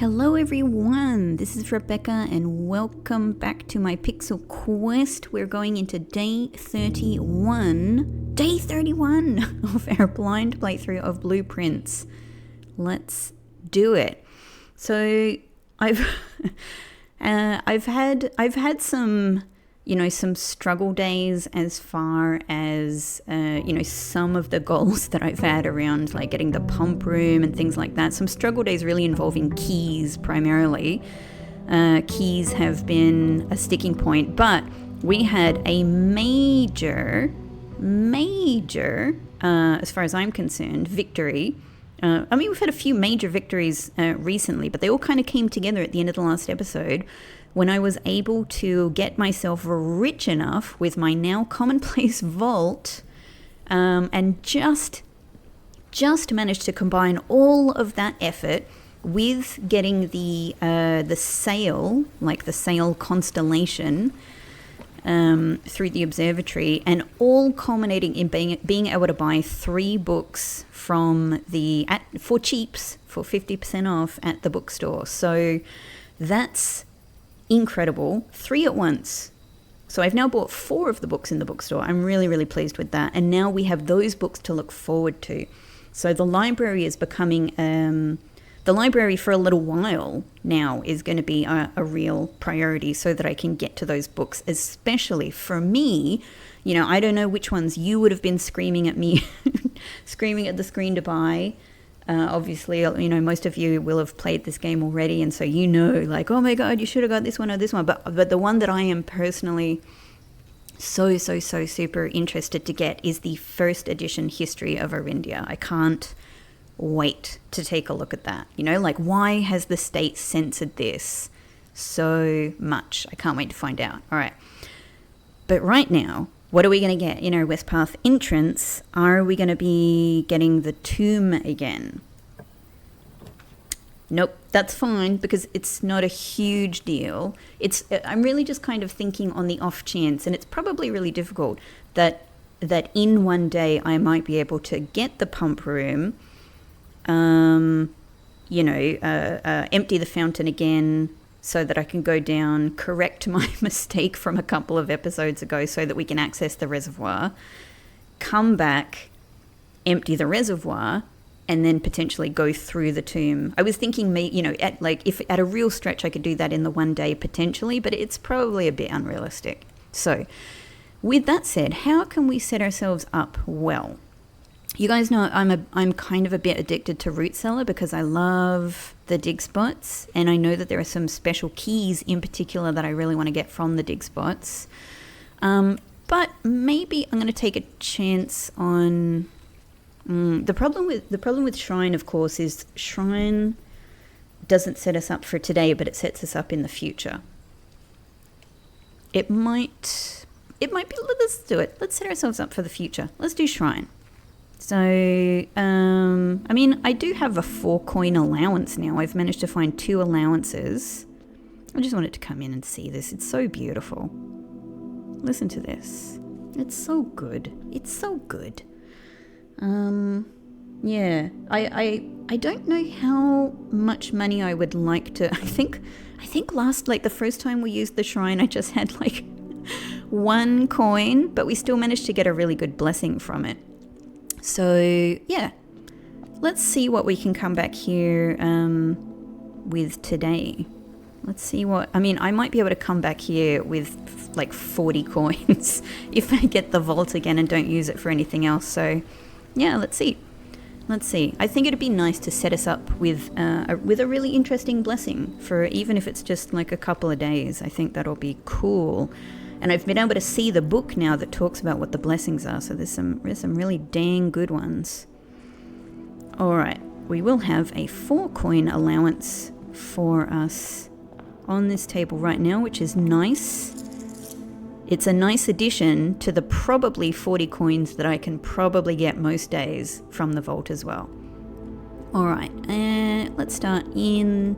Hello everyone, this is Rebecca and welcome back to my Pixel Quest. We're going into day 31 of our blind playthrough of Blueprints. Let's do it. So I've had some some struggle days as far as some of the goals that I've had around like getting the pump room and things like that. Some struggle days really involving keys primarily. Keys have been a sticking point, but we had a major as far as I'm concerned victory. We've had a few major victories recently, but they all kind of came together at the end of the last episode when I was able to get myself rich enough with my now commonplace vault and just managed to combine all of that effort with getting the sail, like the sail constellation, through the observatory, and all culminating in being able to buy 3 books for cheaps, for 50% off at the bookstore. So that's incredible. 3 at once. So I've now bought 4 of the books in the bookstore. I'm really, really pleased with that. And now we have those books to look forward to. So the library is becoming, the library for a little while now is going to be a real priority so that I can get to those books, especially for me. I don't know which ones you would have been screaming at me, screaming at the screen to buy. Obviously, most of you will have played this game already, and so like, oh my god, you should have got this one or this one. But the one that I am personally so super interested to get is the first edition History of Arindia. I can't wait to take a look at that. Like, why has the state censored this so much? I can't wait to find out. All right. But right now, what are we going to get in our West Path entrance? Are we going to be getting the tomb again? Nope, that's fine because it's not a huge deal. I'm really just kind of thinking on the off chance, and it's probably really difficult, that in one day I might be able to get the pump room, empty the fountain again, so that I can go down, correct my mistake from a couple of episodes ago so that we can access the reservoir, come back, empty the reservoir, and then potentially go through the tomb. I was thinking, if at a real stretch I could do that in the one day potentially, but it's probably a bit unrealistic. So with that said, how can we set ourselves up well? You guys know I'm kind of a bit addicted to root cellar because I love the dig spots, and I know that there are some special keys in particular that I really want to get from the dig spots. But maybe I'm going to take a chance on the problem with Shrine, of course, is Shrine doesn't set us up for today, but it sets us up in the future. It might be. Let's do it. Let's set ourselves up for the future. Let's do Shrine. So, I do have a 4 coin allowance now. I've managed to find 2 allowances. I just wanted to come in and see this. It's so beautiful. Listen to this. It's so good. It's so good. Yeah. I don't know how much money I would like to. I think the first time we used the shrine, I just had 1 coin, but we still managed to get a really good blessing from it. So, yeah, let's see what we can come back here with today. Let's see I might be able to come back here with 40 coins if I get the vault again and don't use it for anything else. So, yeah, let's see. I think it'd be nice to set us up with a really interesting blessing for even if it's just a couple of days. I think that'll be cool. And I've been able to see the book now that talks about what the blessings are. So there's some really dang good ones. All right. We will have a 4 coin allowance for us on this table right now, which is nice. It's a nice addition to the probably 40 coins that I can probably get most days from the vault as well. All right. Let's start in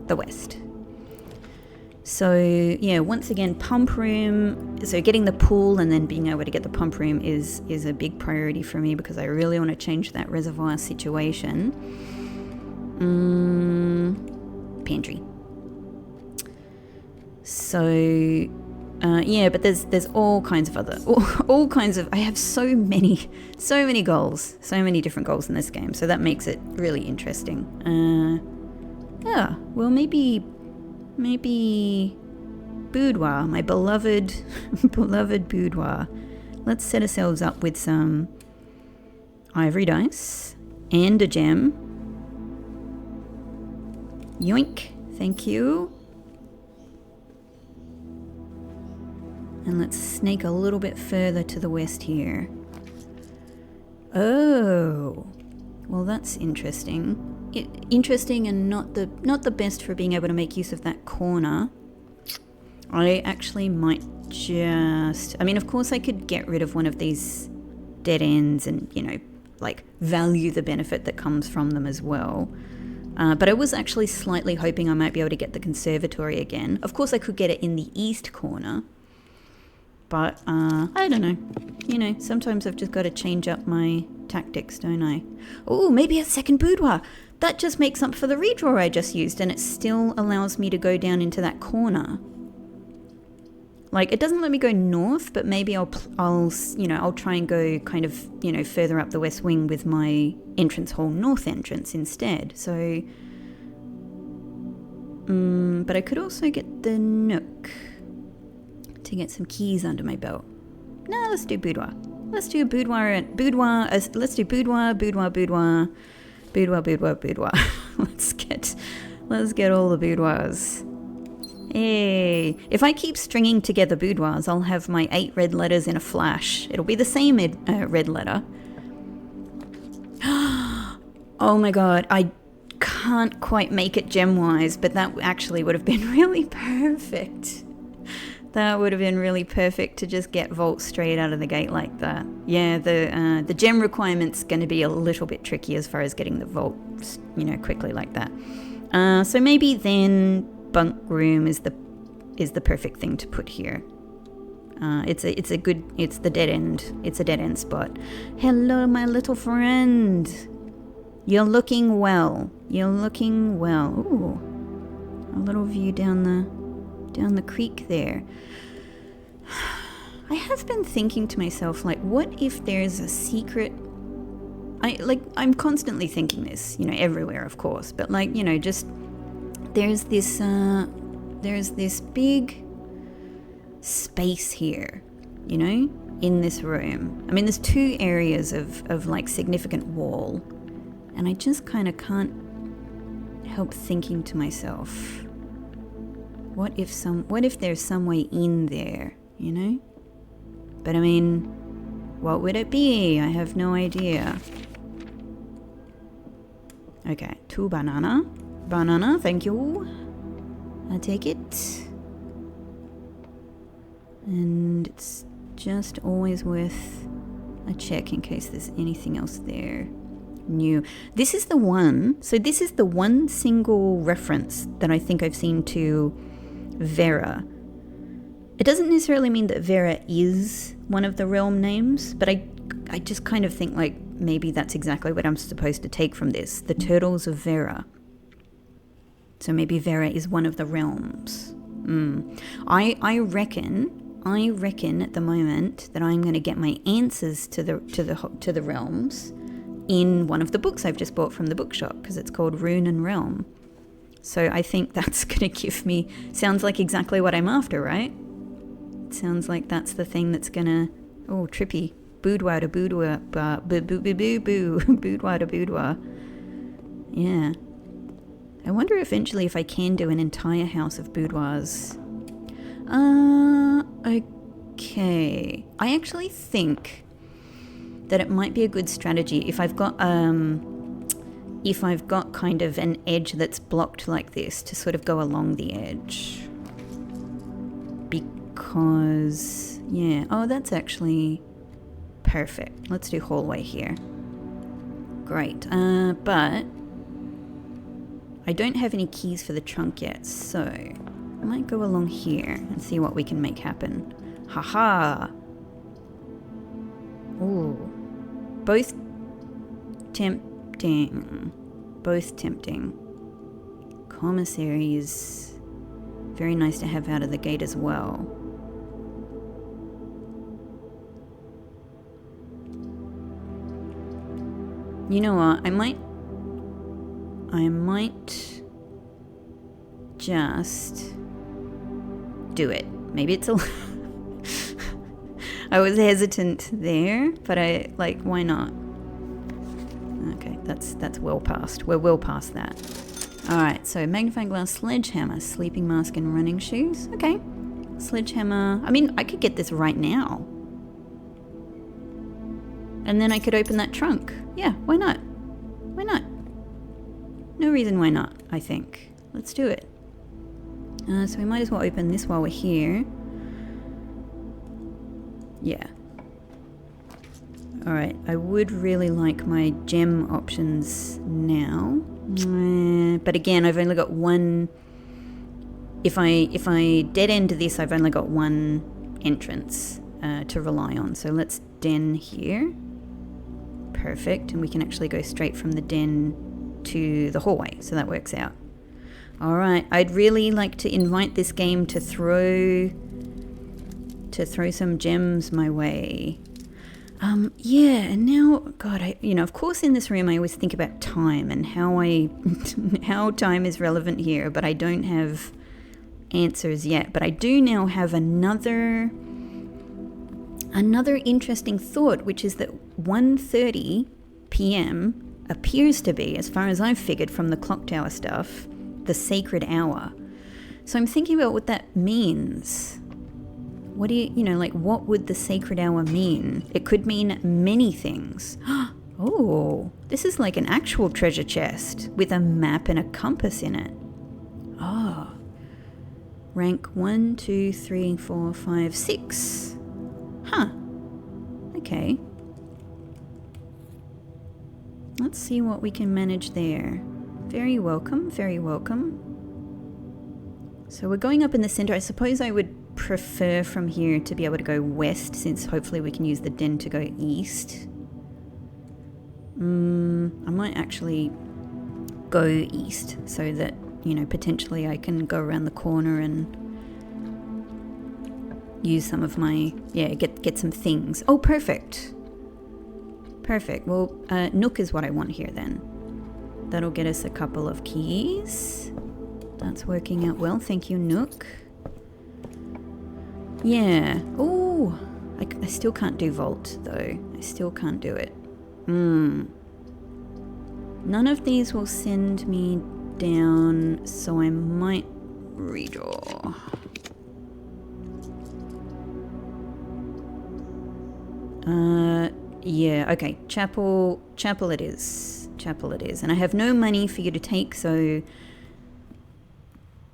the west. So, yeah, once again, pump room. So getting the pool and then being able to get the pump room is a big priority for me because I really want to change that reservoir situation. pantry. So, yeah, but there's all kinds of other, all kinds of, I have so many goals, so many different goals in this game. So that makes it really interesting. Yeah, well, maybe boudoir, my beloved boudoir. Let's set ourselves up with some ivory dice and a gem. Yoink, thank you. And let's snake a little bit further to the west here. Oh, well, that's interesting. Interesting and not the best for being able to make use of that corner. I actually might just... I mean, of course I could get rid of one of these dead ends and, you know, like value the benefit that comes from them as well. But I was actually slightly hoping I might be able to get the conservatory again. Of course I could get it in the east corner. But, I don't know. You know, sometimes I've just got to change up my tactics, don't I? Oh, maybe a second boudoir. That just makes up for the redraw I just used, and it still allows me to go down into that corner. Like, it doesn't let me go north, but maybe I'll try and go kind of, you know, further up the west wing with my entrance hall north entrance instead. So, but I could also get the nook to get some keys under my belt. No, let's do boudoir. Let's do boudoir. Let's do boudoir. Let's get all the boudoirs. Hey, if I keep stringing together boudoirs, I'll have my 8 red letters in a flash. It'll be the same red letter. Oh my god, I can't quite make it gem-wise, but that actually would have been really perfect. That would have been really perfect to just get Vault straight out of the gate like that. Yeah, the gem requirement's going to be a little bit tricky as far as getting the Vault, you know, quickly like that. So maybe then bunk room is the perfect thing to put here. It's the dead end. It's a dead end spot. Hello, my little friend. You're looking well. Ooh, a little view down the creek there. I have been thinking to myself, like, what if there's a secret... I'm constantly thinking this, you know, everywhere, of course, but, like, you know, just there's this big space here, you know, in this room. I mean, there's 2 areas of like significant wall, and I just kind of can't help thinking to myself, what if there's some way in there, you know? But I mean, what would it be? I have no idea. Okay, 2 banana, thank you. I'll take it. And it's just always worth a check in case there's anything else there new. This is the one single reference that I think I've seen to Vera. It doesn't necessarily mean that Vera is one of the realm names, but I just kind of think like maybe that's exactly what I'm supposed to take from this. The Turtles of Vera. So maybe Vera is one of the realms. I reckon at the moment that I'm going to get my answers to the realms in one of the books I've just bought from the bookshop, because it's called Rune and Realm. So I think that's going to give me... Sounds like exactly what I'm after, right? It sounds like that's the thing that's going to... Oh, trippy. Boudoir to boudoir. Boudoir to boudoir. Yeah. I wonder eventually if I can do an entire house of boudoirs. Okay. I actually think that it might be a good strategy if I've got kind of an edge that's blocked like this to sort of go along the edge. Because, yeah. Oh, that's actually perfect. Let's do hallway here. Great. But I don't have any keys for the trunk yet, so I might go along here and see what we can make happen. Haha! Ooh. Both tempting. Commissary is very nice to have out of the gate as well. You know what? I might just do it. Maybe it's a... I was hesitant there, but why not? Okay, that's well past. We're well past that. Alright, so magnifying glass, sledgehammer, sleeping mask, and running shoes. Okay. Sledgehammer. I mean, I could get this right now. And then I could open that trunk. Yeah, why not? Why not? No reason why not, I think. Let's do it. So we might as well open this while we're here. Yeah. Alright, I would really like my gem options now. But again, I've only got one... If I dead end this, I've only got one entrance to rely on. So let's den here. Perfect, and we can actually go straight from the den to the hallway, so that works out. Alright, I'd really like to invite this game to throw some gems my way. Yeah, and now, God, of course in this room I always think about time and how time is relevant here, but I don't have answers yet. But I do now have another interesting thought, which is that 1:30 p.m. appears to be, as far as I've figured from the clock tower stuff, the sacred hour. So I'm thinking about what that means. What do what would the sacred hour mean? It could mean many things. Oh, this is like an actual treasure chest with a map and a compass in it. Oh. Rank 1, 2, 3, 4, 5, 6. Huh. Okay. Let's see what we can manage there. Very welcome, very welcome. So we're going up in the center. I suppose I would prefer from here to be able to go west, since hopefully we can use the den to go east. I might actually go east so that, potentially I can go around the corner and use some of my, get some things. Oh, perfect. Perfect. Well, Nook is what I want here then. That'll get us a couple of keys. That's working out well. Thank you, Nook. Yeah. Oh, I still can't do Vault, though. I still can't do it. None of these will send me down, so I might redraw. Yeah, okay. Chapel it is. Chapel it is. And I have no money for you to take, so...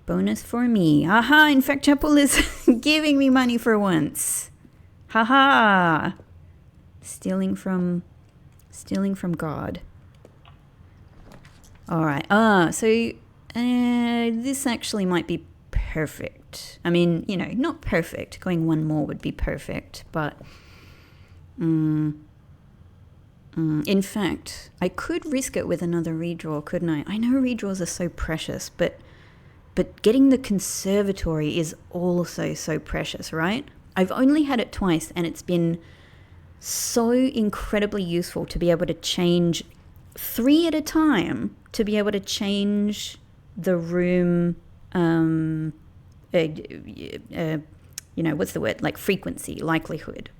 Bonus for me. Aha, in fact, Chapel is giving me money for once. Haha. Stealing from God. Alright. So this actually might be perfect. I mean, not perfect. Going one more would be perfect, but... in fact, I could risk it with another redraw, couldn't I? I know redraws are so precious, but getting the conservatory is also so precious, right? I've only had it twice, and it's been so incredibly useful to be able to change 3 at a time, to be able to change the room, what's the word? Like frequency, likelihood.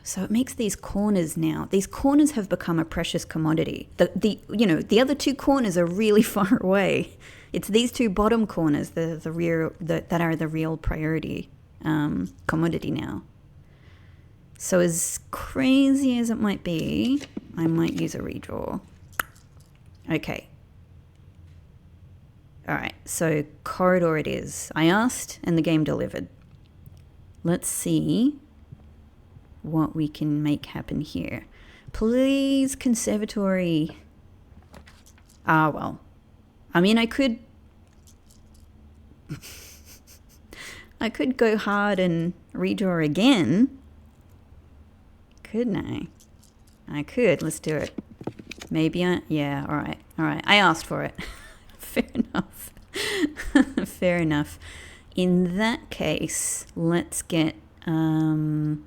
So it makes these corners now. These corners have become a precious commodity. The other 2 corners are really far away. It's these 2 bottom corners that are the real priority commodity now. So as crazy as it might be, I might use a redraw. Okay. All right. So corridor it is. I asked, and the game delivered. Let's see what we can make happen here. Please, conservatory. Well. I mean, I could go hard and redraw again. Couldn't I? I could. Let's do it. Yeah, all right. I asked for it. Fair enough. Fair enough. In that case, let's get, let's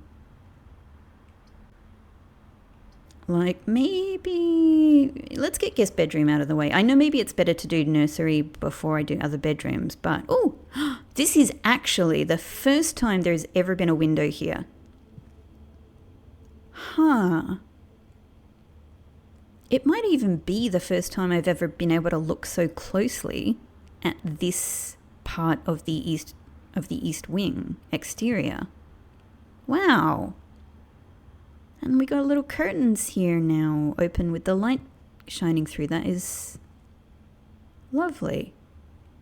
get guest bedroom out of the way. I know maybe it's better to do nursery before I do other bedrooms, but, oh, this is actually the first time there's ever been a window here. Huh. It might even be the first time I've ever been able to look so closely at this part of the east wing exterior. Wow. And we got little curtains here now, open with the light shining through. That is lovely.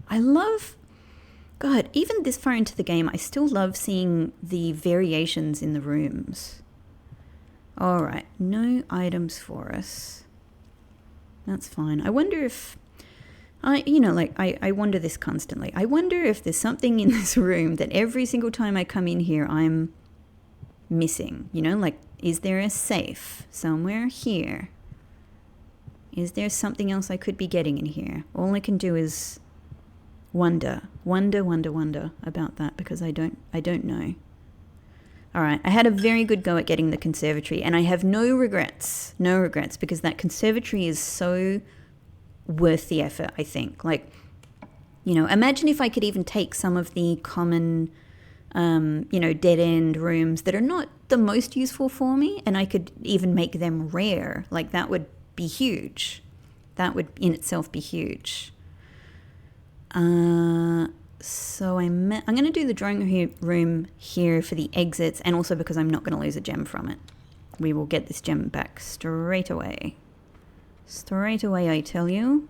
God, even this far into the game, I still love seeing the variations in the rooms. All right, no items for us. That's fine. I wonder if, I wonder this constantly. I wonder if there's something in this room that every single time I come in here, I'm missing. Is there a safe somewhere here? Is there something else I could be getting in here? All I can do is wonder about that, because I don't know. All right, I had a very good go at getting the conservatory, and I have no regrets, because that conservatory is so worth the effort, I think. Imagine if I could even take some of the common, dead-end rooms that are not the most useful for me, and I could even make them rare. That would be huge. That would in itself be huge. So I'm going to do the drawing room here for the exits, and also because I'm not going to lose a gem from it. We will get this gem back straight away. Straight away, I tell you.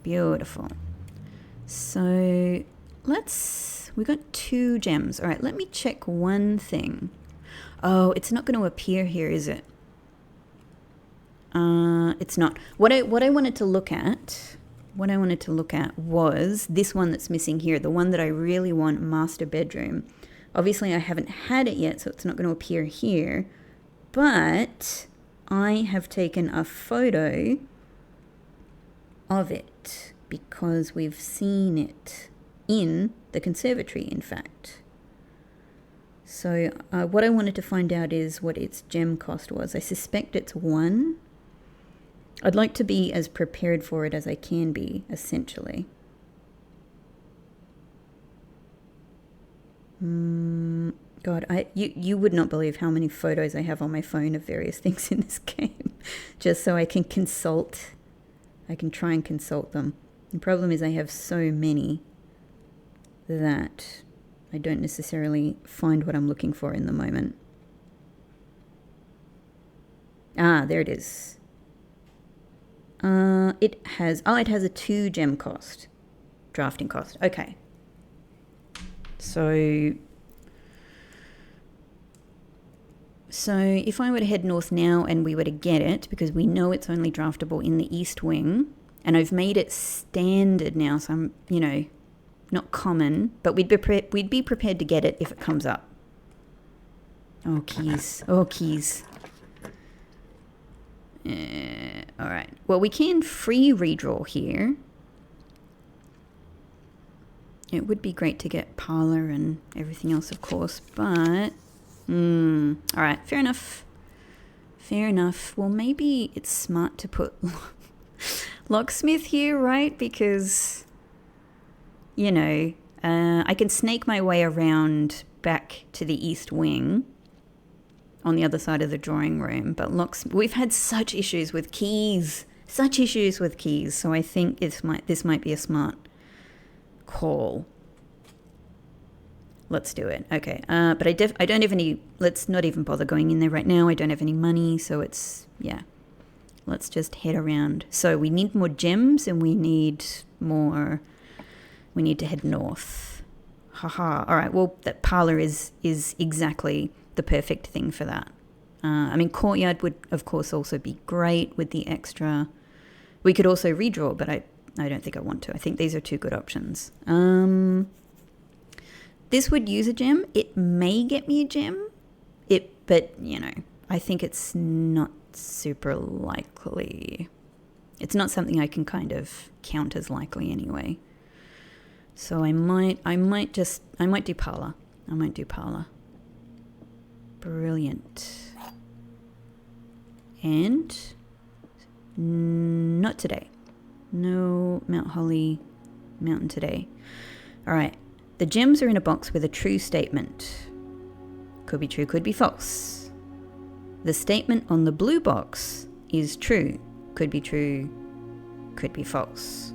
Beautiful. So we got 2 gems. All right, let me check one thing. Oh, it's not going to appear here, is it? It's not. What I wanted to look at was this one that's missing here, the one that I really want, master bedroom. Obviously, I haven't had it yet, so it's not going to appear here. But I have taken a photo of it because we've seen it in the conservatory, in fact. So what I wanted to find out is what its gem cost was. I suspect it's 1. I'd like to be as prepared for it as I can be, essentially. God, you would not believe how many photos I have on my phone of various things in this game, just so I can consult. I can try and consult them. The problem is I have so many that I don't necessarily find what I'm looking for in the moment. Ah, there it is. It has a 2 gem cost, drafting cost. Okay. So if I were to head north now and we were to get it, because we know it's only draftable in the east wing, and I've made it standard now, so I'm, not common, but we'd be prepared to get it if it comes up. Oh, keys. All right. Well, we can free redraw here. It would be great to get parlor and everything else, of course, but all right, fair enough. Well, maybe it's smart to put locksmith here, right? Because I can snake my way around back to the east wing on the other side of the drawing room, but we've had such issues with keys, so I think this might be a smart call. Let's do it. Okay, but I don't have any. Let's not even bother going in there right now. I don't have any money, so let's just head around. So we need more gems, and we need to head north. Haha. All right, well, that parlor is exactly the perfect thing for that. Courtyard would, of course, also be great with the extra. We could also redraw, but I don't think I want to. I think these are 2 good options. This would use a gem. It may get me a gem, but I think it's not super likely. It's not something I can kind of count as likely anyway. So I might do parlor. I might do parlor. Brilliant. And not today. No Mount Holly Mountain today. All right. The gems are in a box with a true statement. Could be true, could be false. The statement on the blue box is true. Could be true, could be false.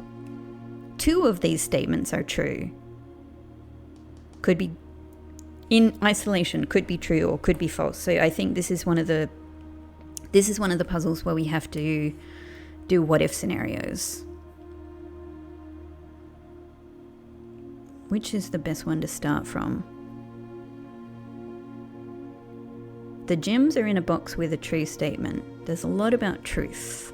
2 of these statements are true. Could be in isolation, could be true or could be false. So I think this is one of the puzzles where we have to do what if scenarios. Which is the best one to start from? The gems are in a box with a true statement. There's a lot about truth.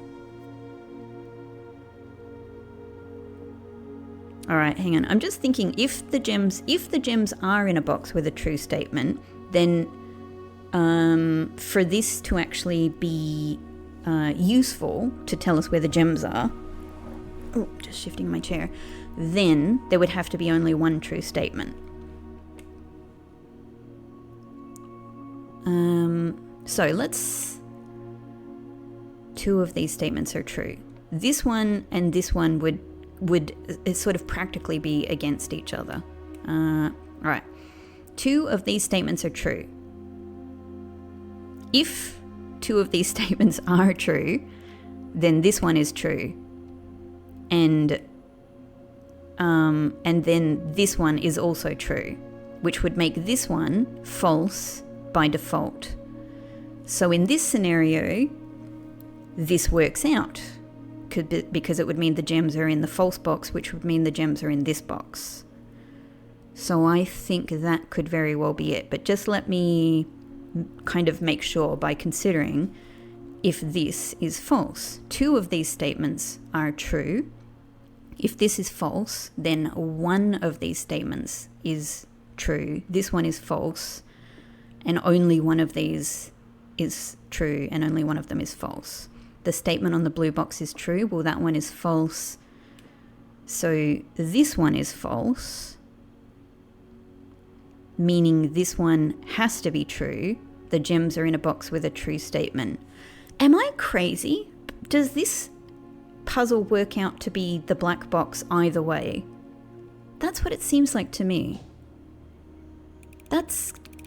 All right, hang on. I'm just thinking if the gems are in a box with a true statement, then for this to actually be useful to tell us where the gems are, oh, just shifting my chair, then there would have to be only one true statement. So let's... 2 of these statements are true. This one and this one would sort of practically be against each other. Right. 2 of these statements are true. If 2 of these statements are true, then this one is true. And then this one is also true, which would make this one false by default. So in this scenario, this works out because it would mean the gems are in the false box, which would mean the gems are in this box. So I think that could very well be it. But just let me kind of make sure by considering if this is false. 2 of these statements are true. If this is false, then 1 of these statements is true. This one is false, and only one of these is true, and only one of them is false. The statement on the blue box is true. Well, that one is false. So this one is false, meaning this one has to be true. The gems are in a box with a true statement. Am I crazy? Does this puzzle work out to be the black box either way? That's what it seems like to me.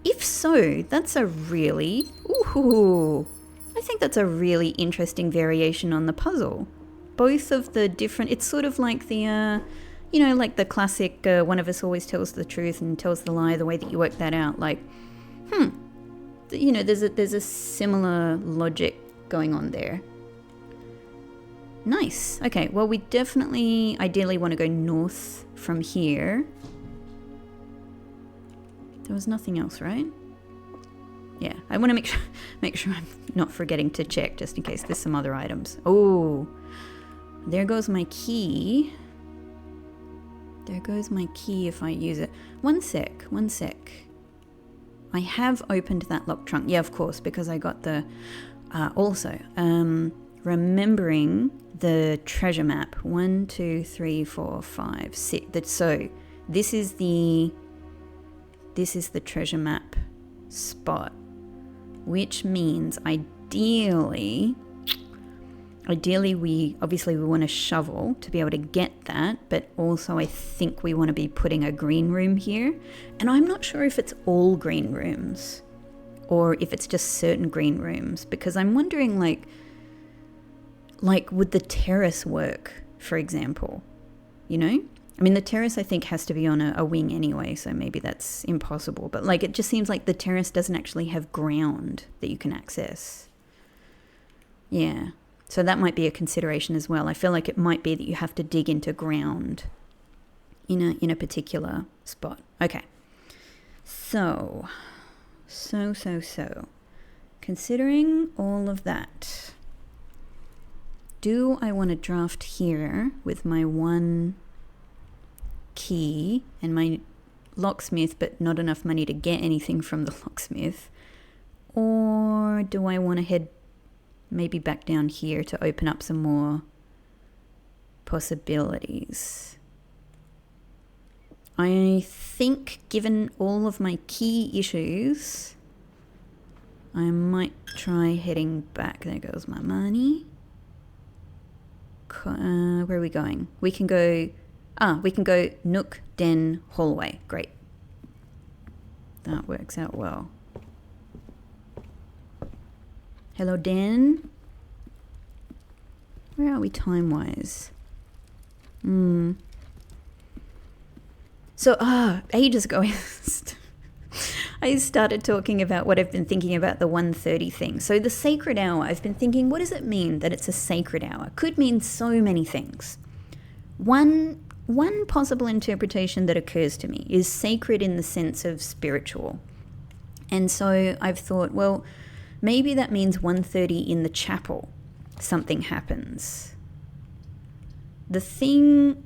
If so, that's a really... Ooh, I think that's a really interesting variation on the puzzle. Both of the different... It's sort of like the, like the classic one of us always tells the truth and tells the lie, the way that you work that out. Like, there's a similar logic going on there. Nice. Okay, well, we definitely, ideally want to go north from here. There was nothing else, right? Yeah, I want to make sure I'm not forgetting to check just in case there's some other items. Oh, there goes my key. There goes my key if I use it. One sec. I have opened that lock trunk. Yeah, of course, because I got the... also, remembering the treasure map. 1, 2, 3, 4, 5, 6. So this is the treasure map spot, which means ideally we want a shovel to be able to get that, but also I think we want to be putting a green room here. And I'm not sure if it's all green rooms or if it's just certain green rooms, because I'm wondering like would the terrace work, for example? I mean, the terrace I think has to be on a wing anyway, so maybe that's impossible. But it just seems like the terrace doesn't actually have ground that you can access. Yeah, so that might be a consideration as well. I feel like it might be that you have to dig into ground in a particular spot. Okay, so. Considering all of that, do I want to draft here with my 1 key and my locksmith, but not enough money to get anything from the locksmith? Or do I want to head... maybe back down here to open up some more possibilities. I think, given all of my key issues, I might try heading back. There goes my money. Where are we going? We can go Nook, Den, hallway. Great. That works out well. Hello, Den. Where are we time-wise? So, ages ago, I started talking about what I've been thinking about the 1:30 thing. So the sacred hour, I've been thinking, what does it mean that it's a sacred hour? Could mean so many things. One possible interpretation that occurs to me is sacred in the sense of spiritual. And so I've thought, well, maybe that means 1:30 in the chapel. Something happens. The thing...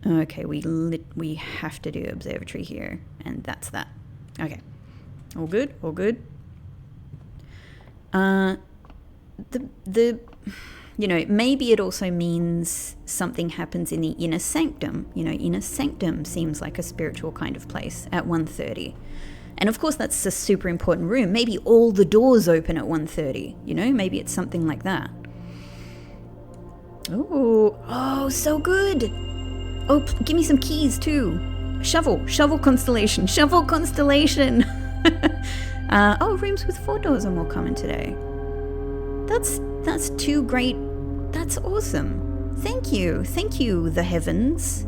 Okay, we have to do observatory here, and that's that. Okay. All good? All good? Maybe it also means something happens in the inner sanctum. Inner sanctum seems like a spiritual kind of place at 1:30. And of course, that's a super important room. Maybe all the doors open at 1:30. Maybe it's something like that. Oh, so good. Oh, give me some keys too. Shovel constellation. Rooms with 4 doors are more common today. That's 2 great. That's awesome. Thank you, the heavens.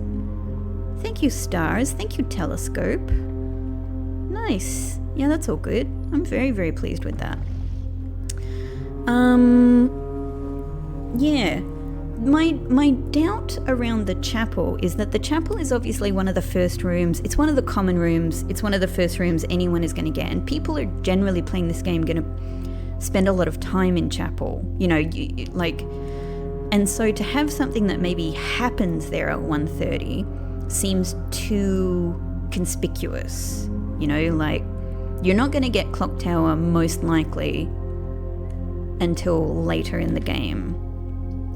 Thank you, stars. Thank you, telescope. Nice. Yeah, that's all good. I'm very, very pleased with that. Yeah. My doubt around the chapel is that the chapel is obviously one of the first rooms. It's one of the common rooms. It's one of the first rooms anyone is going to get. And people are generally playing this game going to spend a lot of time in chapel. And so to have something that maybe happens there at 1:30 seems too conspicuous. You're not going to get Clock Tower most likely until later in the game.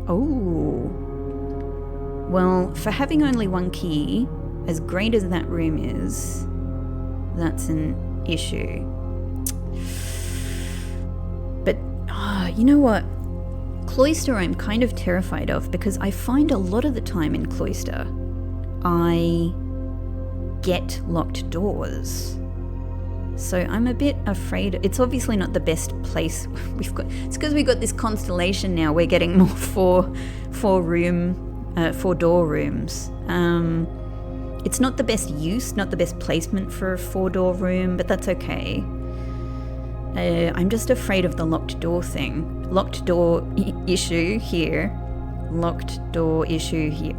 Oh, well, for having only 1 key, as great as that room is, that's an issue. But, you know what? Cloister I'm kind of terrified of, because I find a lot of the time in Cloister, I get locked doors. So I'm a bit afraid. It's obviously not the best place it's because we've got this constellation now. We're getting more 4-door rooms. It's not the best use, not the best placement for a 4-door room, but that's okay. I'm just afraid of the locked door thing. Locked door issue here.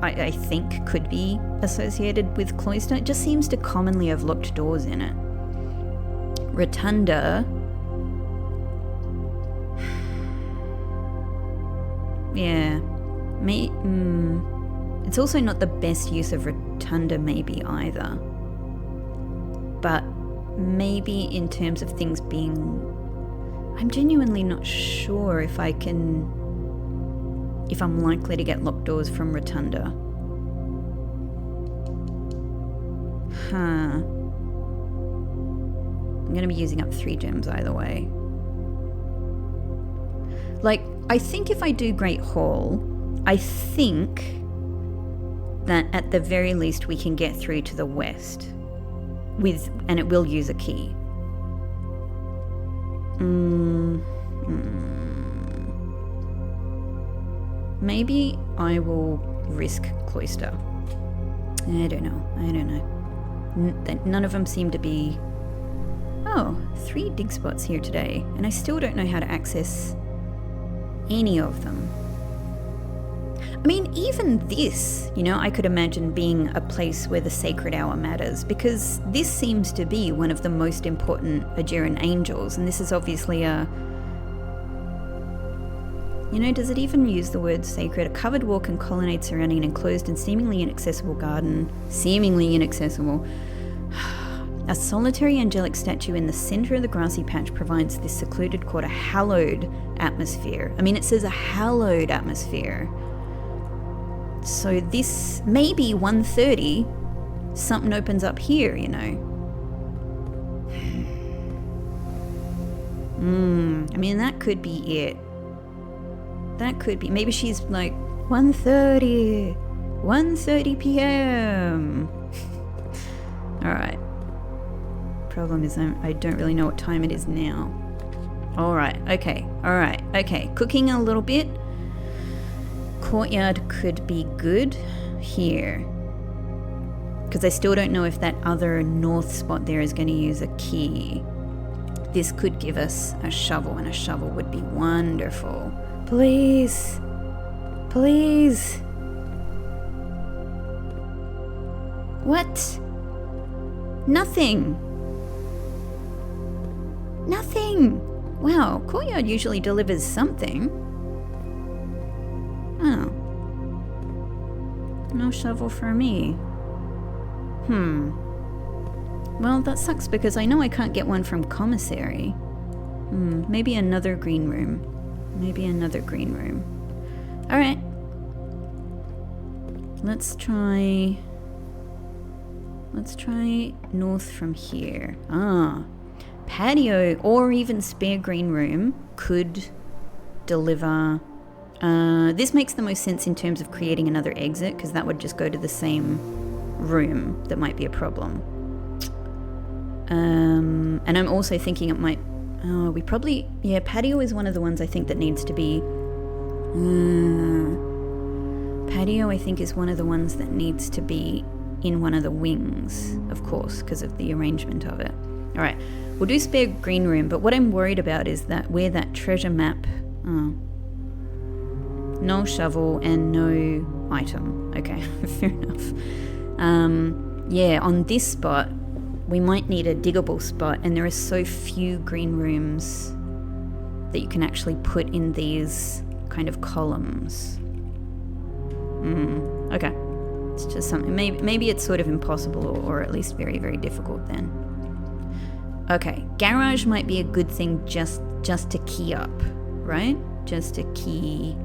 I think could be associated with Cloister. It just seems to commonly have locked doors in it. Rotunda. Yeah. It's also not the best use of Rotunda maybe either. But maybe in terms of things being... I'm genuinely not sure if I'm likely to get locked doors from Rotunda. I'm going to be using up 3 gems either way. I think if I do Great Hall, I think that at the very least we can get through to the west and it will use a key. Maybe I will risk Cloister. I don't know. None of them seem to be... Oh, 3 dig spots here today, and I still don't know how to access any of them. I mean, even this, I could imagine being a place where the sacred hour matters, because this seems to be one of the most important Ajiran angels, and this is obviously does it even use the word sacred? A covered walk and colonnade surrounding an enclosed and seemingly inaccessible garden. Seemingly inaccessible. A solitary angelic statue in the center of the grassy patch provides this secluded court a hallowed atmosphere. I mean, it says a hallowed atmosphere. So this, maybe 1:30, something opens up here, you know. I mean, that could be it. That could be, maybe she's like, 1:30 p.m. Alright. Problem is I don't really know what time it is now. Alright, okay. Cooking a little bit. Courtyard could be good here. Because I still don't know if that other north spot there is going to use a key. This could give us a shovel, and a shovel would be wonderful. Please. Please. What? Nothing. Wow, courtyard usually delivers something. Oh. No shovel for me. Well, that sucks because I know I can't get one from commissary. Maybe another green room. Alright. Let's try north from here. Patio or even spare green room could deliver. This makes the most sense in terms of creating another exit, because that would just go to the same room. That might be a problem. And I'm also thinking it might... patio is one of the ones I think that needs to be... patio, I think, is one of the ones that needs to be in one of the wings, of course, because of the arrangement of it. Alright, we'll do spare green room, but what I'm worried about is that where that treasure map... no shovel and no item. Okay, fair enough. On this spot, we might need a diggable spot, and there are so few green rooms that you can actually put in these kind of columns. Okay. It's just something, maybe it's sort of impossible, or at least very, very difficult then. Okay, garage might be a good thing just to key up, right? Just to key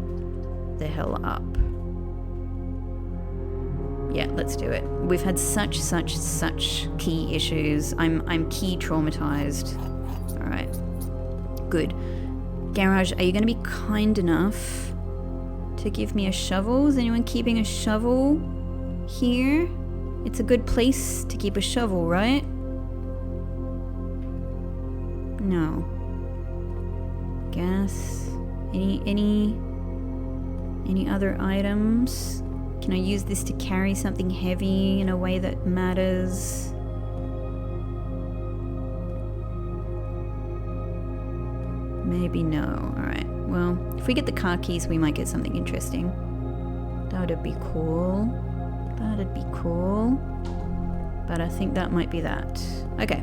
the hell up. Yeah, let's do it. We've had such key issues. I'm key traumatized. All right, good. Garage, are you going to be kind enough to give me a shovel? Is anyone keeping a shovel here? It's a good place to keep a shovel, right? No. Gas. Any other items? Can I use this to carry something heavy in a way that matters? Maybe no. Alright, well, if we get the car keys, we might get something interesting. That'd be cool. But I think that might be that. Okay.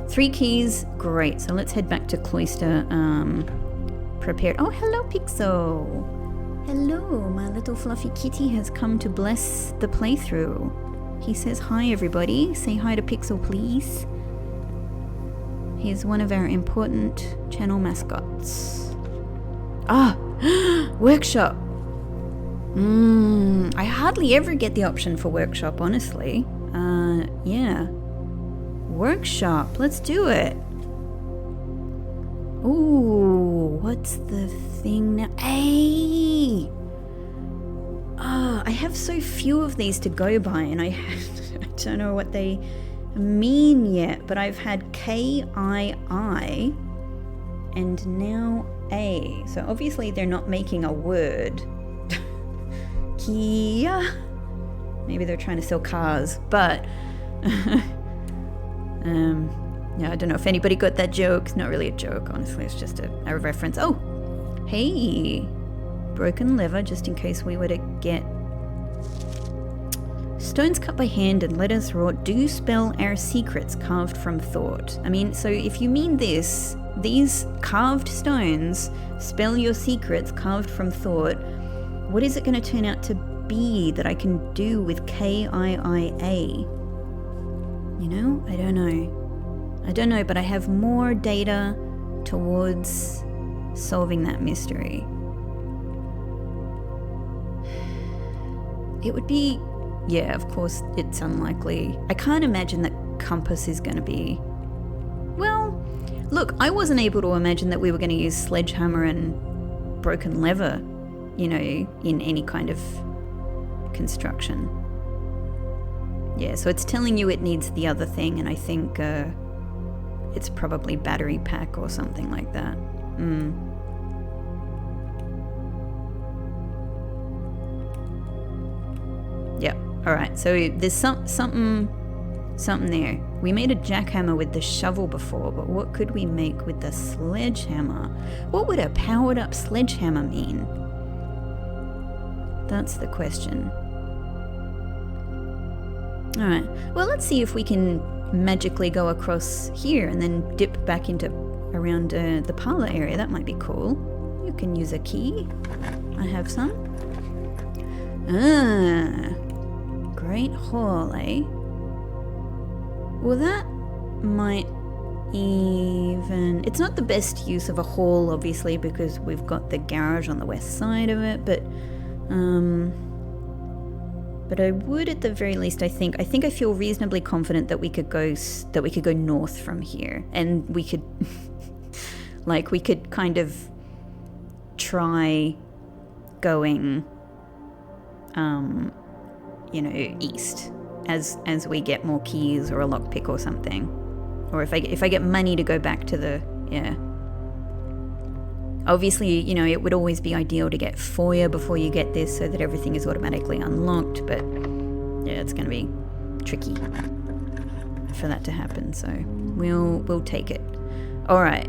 3 keys, great. So let's head back to Cloister. Prepared. Oh, hello, Pixo. Hello, my little fluffy kitty has come to bless the playthrough. He says hi, everybody. Say hi to Pixel, please. He's one of our important channel mascots. Workshop. I hardly ever get the option for workshop, honestly. Yeah. Workshop, let's do it. Ooh, what's the thing now? Hey! I have so few of these to go by, and I don't know what they mean yet, but I've had KII and now A. So obviously they're not making a word. Kia. Maybe they're trying to sell cars, but yeah, I don't know if anybody got that joke. It's not really a joke, honestly. It's just a reference. Oh, hey, broken lever, just in case we were to get stones cut by hand and letters wrought do spell our secrets carved from thought. I mean, so if you mean this, these carved stones spell your secrets carved from thought, what is it going to turn out to be that I can do with KIIA? You know, I don't know, but I have more data towards solving that mystery. It would be, yeah, of course, it's unlikely. I can't imagine that compass is going to be... Well, look, I wasn't able to imagine that we were going to use sledgehammer and broken lever, you know, in any kind of construction. Yeah, so it's telling you it needs the other thing, and I think it's probably battery pack or something like that. Yep. All right. So there's something there. We made a jackhammer with the shovel before, but what could we make with the sledgehammer? What would a powered up sledgehammer mean? That's the question. All right. Well, let's see if we can magically go across here and then dip back into around the parlor area. That might be cool. You can use a key. I have some. Great hall, eh? Well, that might even... It's not the best use of a hall, obviously, because we've got the garage on the west side of it, but I would, at the very least, I think I feel reasonably confident that we could go north from here, and we could like we could kind of try going you know, east as we get more keys or a lockpick or something, or if I get money to go back to the... yeah. Obviously, you know, it would always be ideal to get foyer before you get this so that everything is automatically unlocked, but yeah, it's going to be tricky for that to happen, so we'll take it. All right,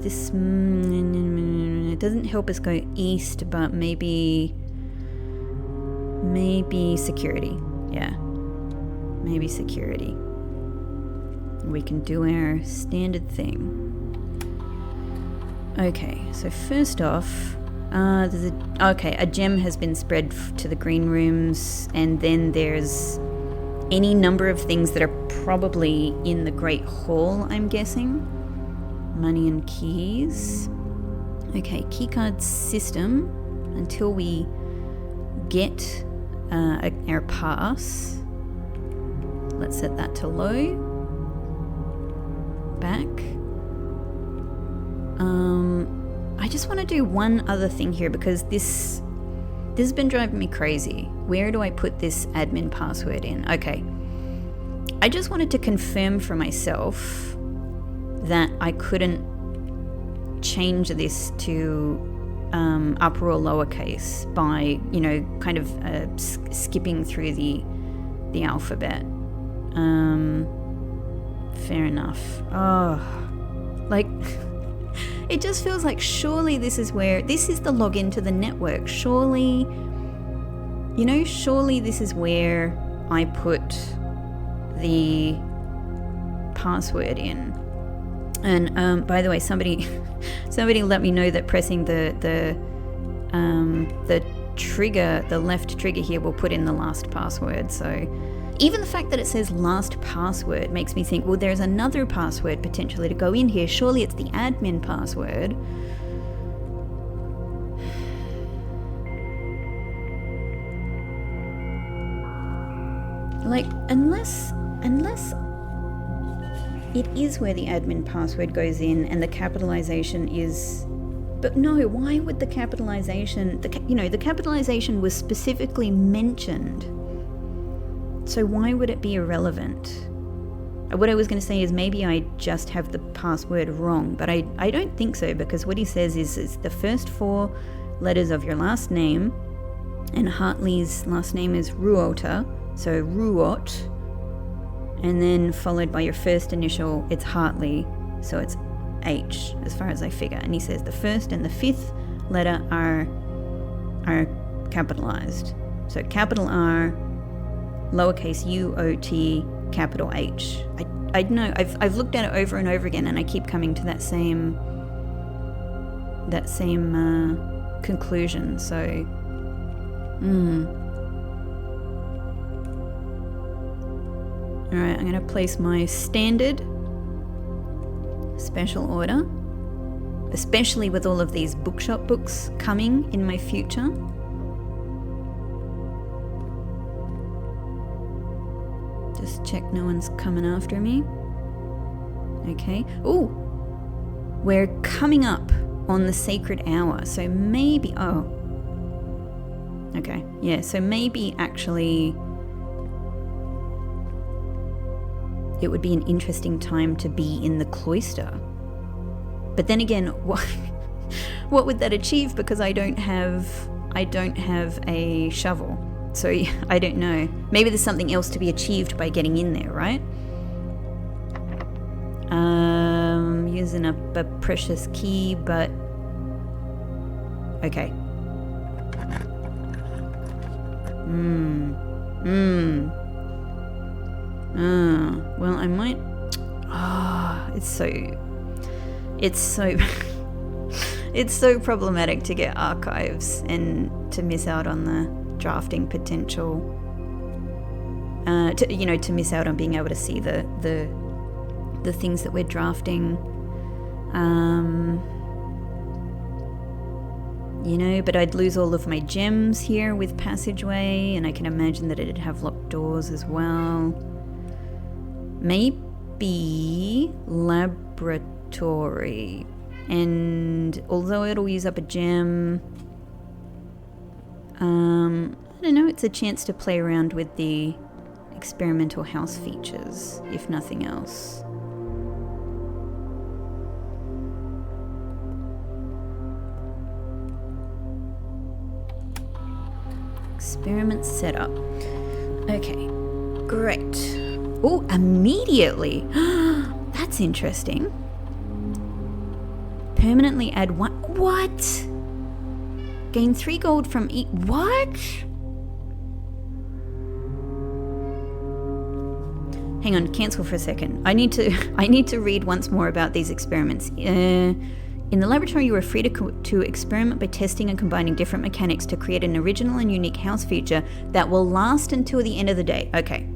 this it doesn't help us go east, but maybe security. Yeah, maybe security. We can do our standard thing. Okay, so first off, a gem has been spread to the green rooms, and then there's any number of things that are probably in the Great Hall, I'm guessing. Money and keys. Okay, keycard system until we get our pass. Let's set that to low. Back. I just want to do one other thing here, because this has been driving me crazy. Where do I put this admin password in? Okay. I just wanted to confirm for myself that I couldn't change this to upper or lowercase by, you know, kind of skipping through the alphabet. Fair enough. Oh, like... It just feels like surely this is the login to the network. Surely this is where I put the password in. And by the way, somebody let me know that pressing the trigger, the left trigger here, will put in the last password. So even the fact that it says last password makes me think, well, there's another password potentially to go in here. Surely it's the admin password. Like, unless it is where the admin password goes in and the capitalization is... But no, why would the capitalization... the capitalization was specifically mentioned. So why would it be irrelevant? What I was going to say is maybe I just have the password wrong, but I don't think so, because what he says is the first 4 letters of your last name, and Hartley's last name is Ruota, so Ruot, and then followed by your first initial, it's Hartley, so it's H, as far as I figure. And he says the first and the 5th letter are capitalized. So capital R, lowercase U-O-T, capital H. I know, I've looked at it over and over again, and I keep coming to that same conclusion. So, Alright, I'm going to place my standard special order, especially with all of these bookshop books coming in my future. Just check no one's coming after me. Okay. Ooh! We're coming up on the sacred hour, so maybe... Oh. Okay, yeah, so maybe actually it would be an interesting time to be in the cloister. But then again, what would that achieve? Because I don't have a shovel. So I don't know. Maybe there's something else to be achieved by getting in there, right? Using up a precious key, but okay. Well, I might. It's so it's so problematic to get archives and to miss out on the drafting potential. To miss out on being able to see the things that we're drafting. But I'd lose all of my gems here with passageway, and I can imagine that it'd have locked doors as well. Maybe laboratory, and although it'll use up a gem, I don't know, it's a chance to play around with the experimental house features, if nothing else. Experiment setup. Okay, great. Oh, immediately. That's interesting. Permanently add one. What? Gain 3 gold from each. What? Hang on, cancel for a second. I need to read once more about these experiments. In the laboratory, you are free to experiment by testing and combining different mechanics to create an original and unique house feature that will last until the end of the day. Okay,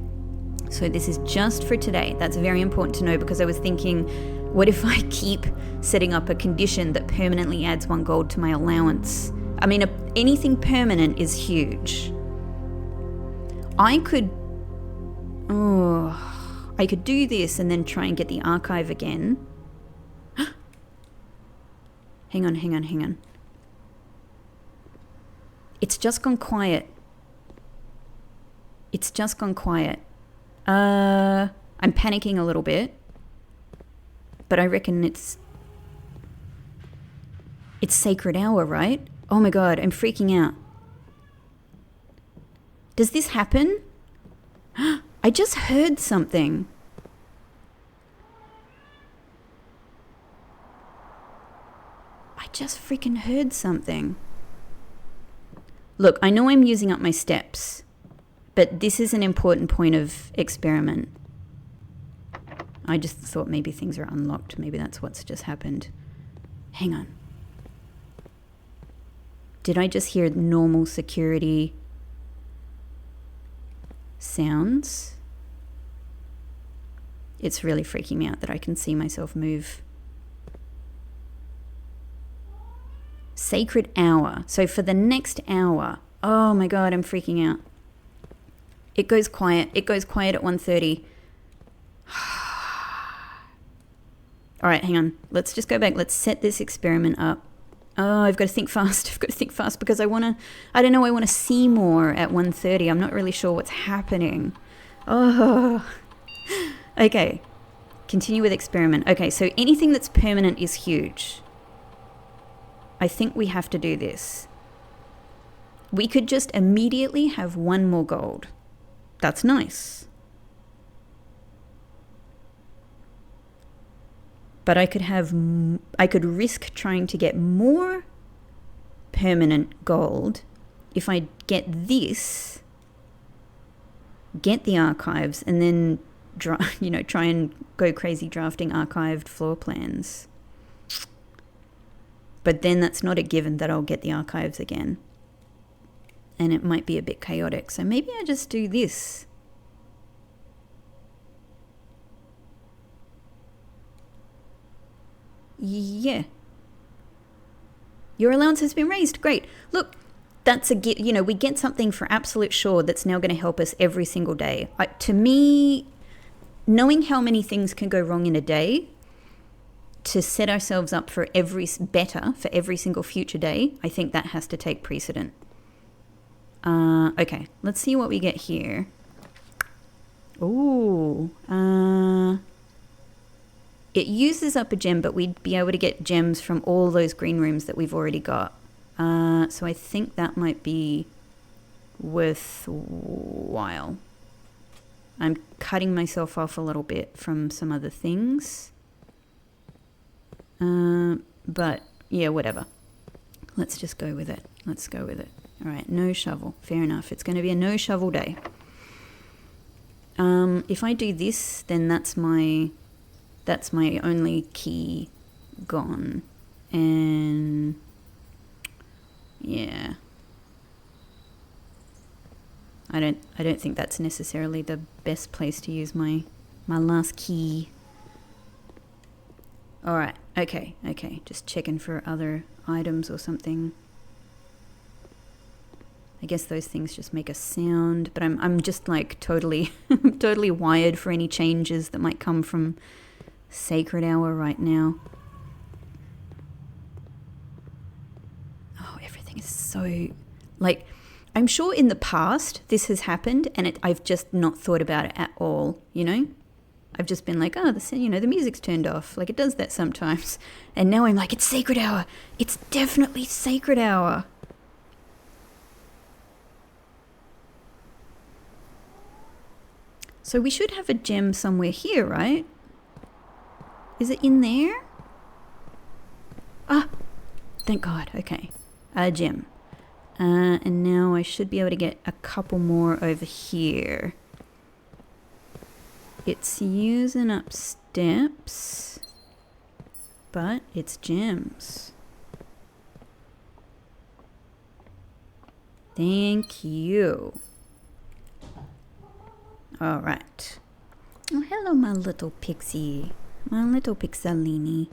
so this is just for today. That's very important to know, because I was thinking, what if I keep setting up a condition that permanently adds 1 gold to my allowance? I mean, anything permanent is huge. I could do this and then try and get the archive again. Hang on. It's just gone quiet. I'm panicking a little bit, but I reckon it's sacred hour, right? Oh my god, I'm freaking out. Does this happen? I just heard something. I just freaking heard something. Look, I know I'm using up my steps, but this is an important point of experiment. I just thought maybe things are unlocked. Maybe that's what's just happened. Hang on. Did I just hear normal security sounds? It's really freaking me out that I can see myself move. Sacred hour. So for the next hour, oh my god, I'm freaking out. It goes quiet. It goes quiet at 1:30. All right, hang on. Let's just go back. Let's set this experiment up. Oh, I've got to think fast. Because I want to see more at 1:30. I'm not really sure what's happening. Oh. Okay. Continue with experiment. Okay, so anything that's permanent is huge. I think we have to do this. We could just immediately have 1 more gold. That's nice. But I could risk trying to get more permanent gold if I get this, get the archives, and then try and go crazy drafting archived floor plans. But then that's not a given that I'll get the archives again. And it might be a bit chaotic. So maybe I just do this. Yeah. Your allowance has been raised. Great. Look, that's we get something for absolute sure that's now going to help us every single day. To me, knowing how many things can go wrong in a day, to set ourselves up for every single future day, I think that has to take precedent. Okay, let's see what we get here. Ooh, it uses up a gem, but we'd be able to get gems from all those green rooms that we've already got. So I think that might be worthwhile. I'm cutting myself off a little bit from some other things. But yeah, whatever. Let's just go with it. Let's go with it. All right, no shovel. Fair enough. It's going to be a no shovel day. If I do this, then that's my only key gone. And yeah. I don't think that's necessarily the best place to use my last key. All right. Okay. Just checking for other items or something. I guess those things just make a sound, but I'm just like totally wired for any changes that might come from Sacred Hour right now. Oh, everything is so like, I'm sure in the past this has happened and I've just not thought about it at all, I've just been like, the music's turned off. Like, it does that sometimes. And now I'm like, it's Sacred Hour. It's definitely Sacred Hour. So we should have a gem somewhere here, right? Is it in there? Ah, thank God. Okay, a gem. And now I should be able to get a couple more over here. It's using up steps, but it's gems. Thank you. All right. Oh, hello, my little pixie. My little pixelini.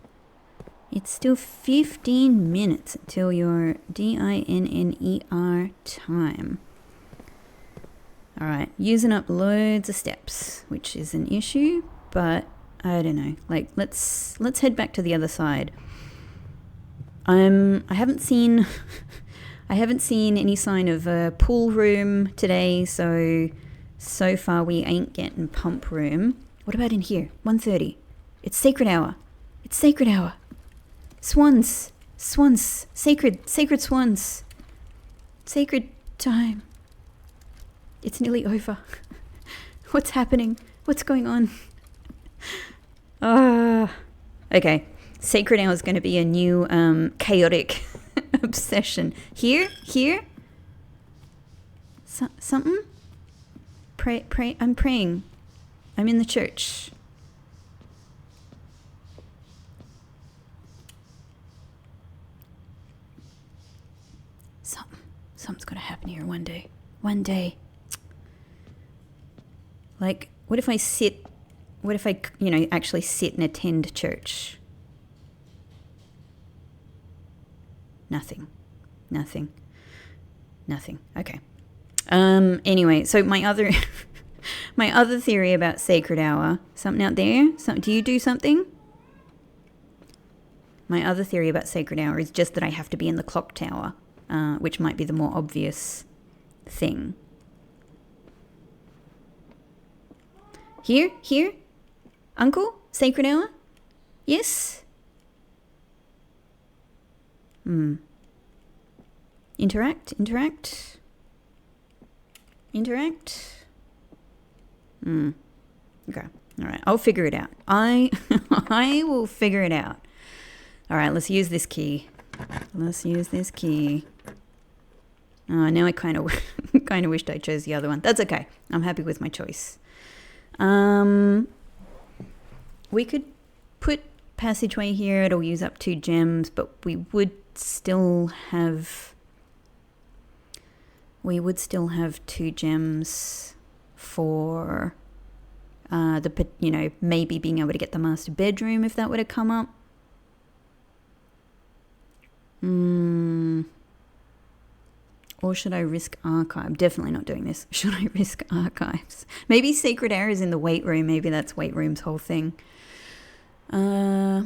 It's still 15 minutes until your DINNER time. All right, using up loads of steps, which is an issue, but I don't know. Like, let's head back to the other side. I haven't seen any sign of a pool room today, so far we ain't getting pump room. What about in here? 1:30. It's Sacred Hour. It's Sacred Hour. Swans, sacred swans. Sacred time. It's nearly over. What's happening? What's going on? Okay. Sacred Hour is going to be a new chaotic obsession. Here? Something? Pray. I'm praying. I'm in the church. Something's going to happen here one day. One day. Like, what if I actually sit and attend church? Nothing. Okay. Anyway, so my other theory about Sacred Hour, something out there? Do you do something? My other theory about Sacred Hour is just that I have to be in the clock tower, which might be the more obvious thing. Here? Uncle? Sacred Hour? Yes? Interact? Okay. All right. I'll figure it out. I will figure it out. All right. Let's use this key. Oh, now I kind of wished I chose the other one. That's okay. I'm happy with my choice. We could put passageway here. It'll use up 2 gems, but we would still have 2 gems for maybe being able to get the master bedroom if that were to come up. Or should I risk archive? Definitely not doing this. Should I risk archives? Maybe secret areas in the weight room. Maybe that's weight room's whole thing. Yeah,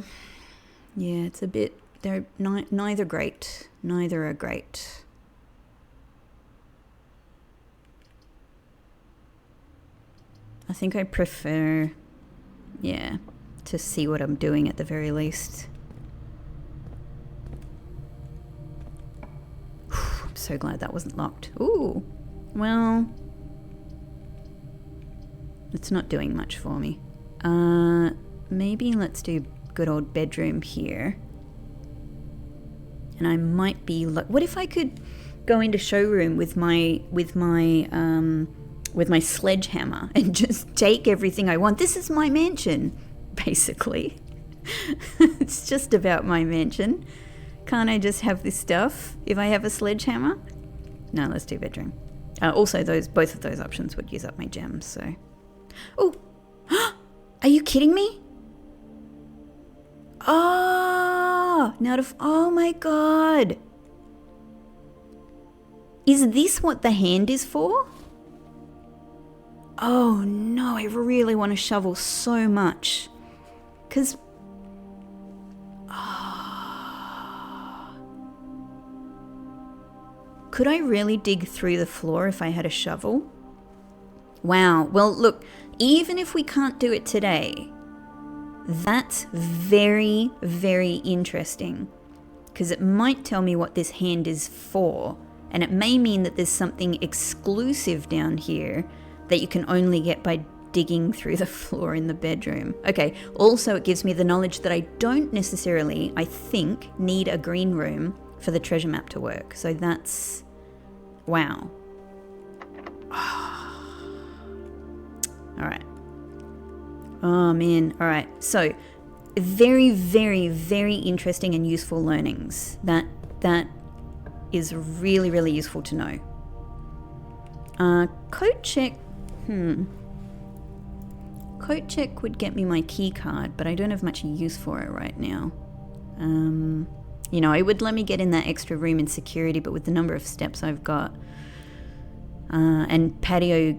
it's a bit... They're neither great. Neither are great. I think I prefer... Yeah, to see what I'm doing at the very least. I'm so glad that wasn't locked. Ooh, well, it's not doing much for me. Maybe let's do good old bedroom here. And I might be what if I could go into showroom with my sledgehammer and just take everything I want? This is my mansion, basically. It's just about my mansion. Can't I just have this stuff if I have a sledgehammer? No, let's do bedroom. Also, both of those options would use up my gems, so... Oh! Are you kidding me? Oh! Oh my god! Is this what the hand is for? Oh no, I really want to shovel so much. Because... Could I really dig through the floor if I had a shovel? Wow. Well, look, even if we can't do it today, that's very, very interesting. Because it might tell me what this hand is for. And it may mean that there's something exclusive down here that you can only get by digging through the floor in the bedroom. Okay, also it gives me the knowledge that I don't necessarily, I think, need a green room for the treasure map to work. So that's... Wow. Alright. Oh man, alright. So, very, very, very interesting and useful learnings. That is really, really useful to know. Code check. Code check would get me my key card, but I don't have much use for it right now. You know, it would let me get in that extra room in security, but with the number of steps I've got, and patio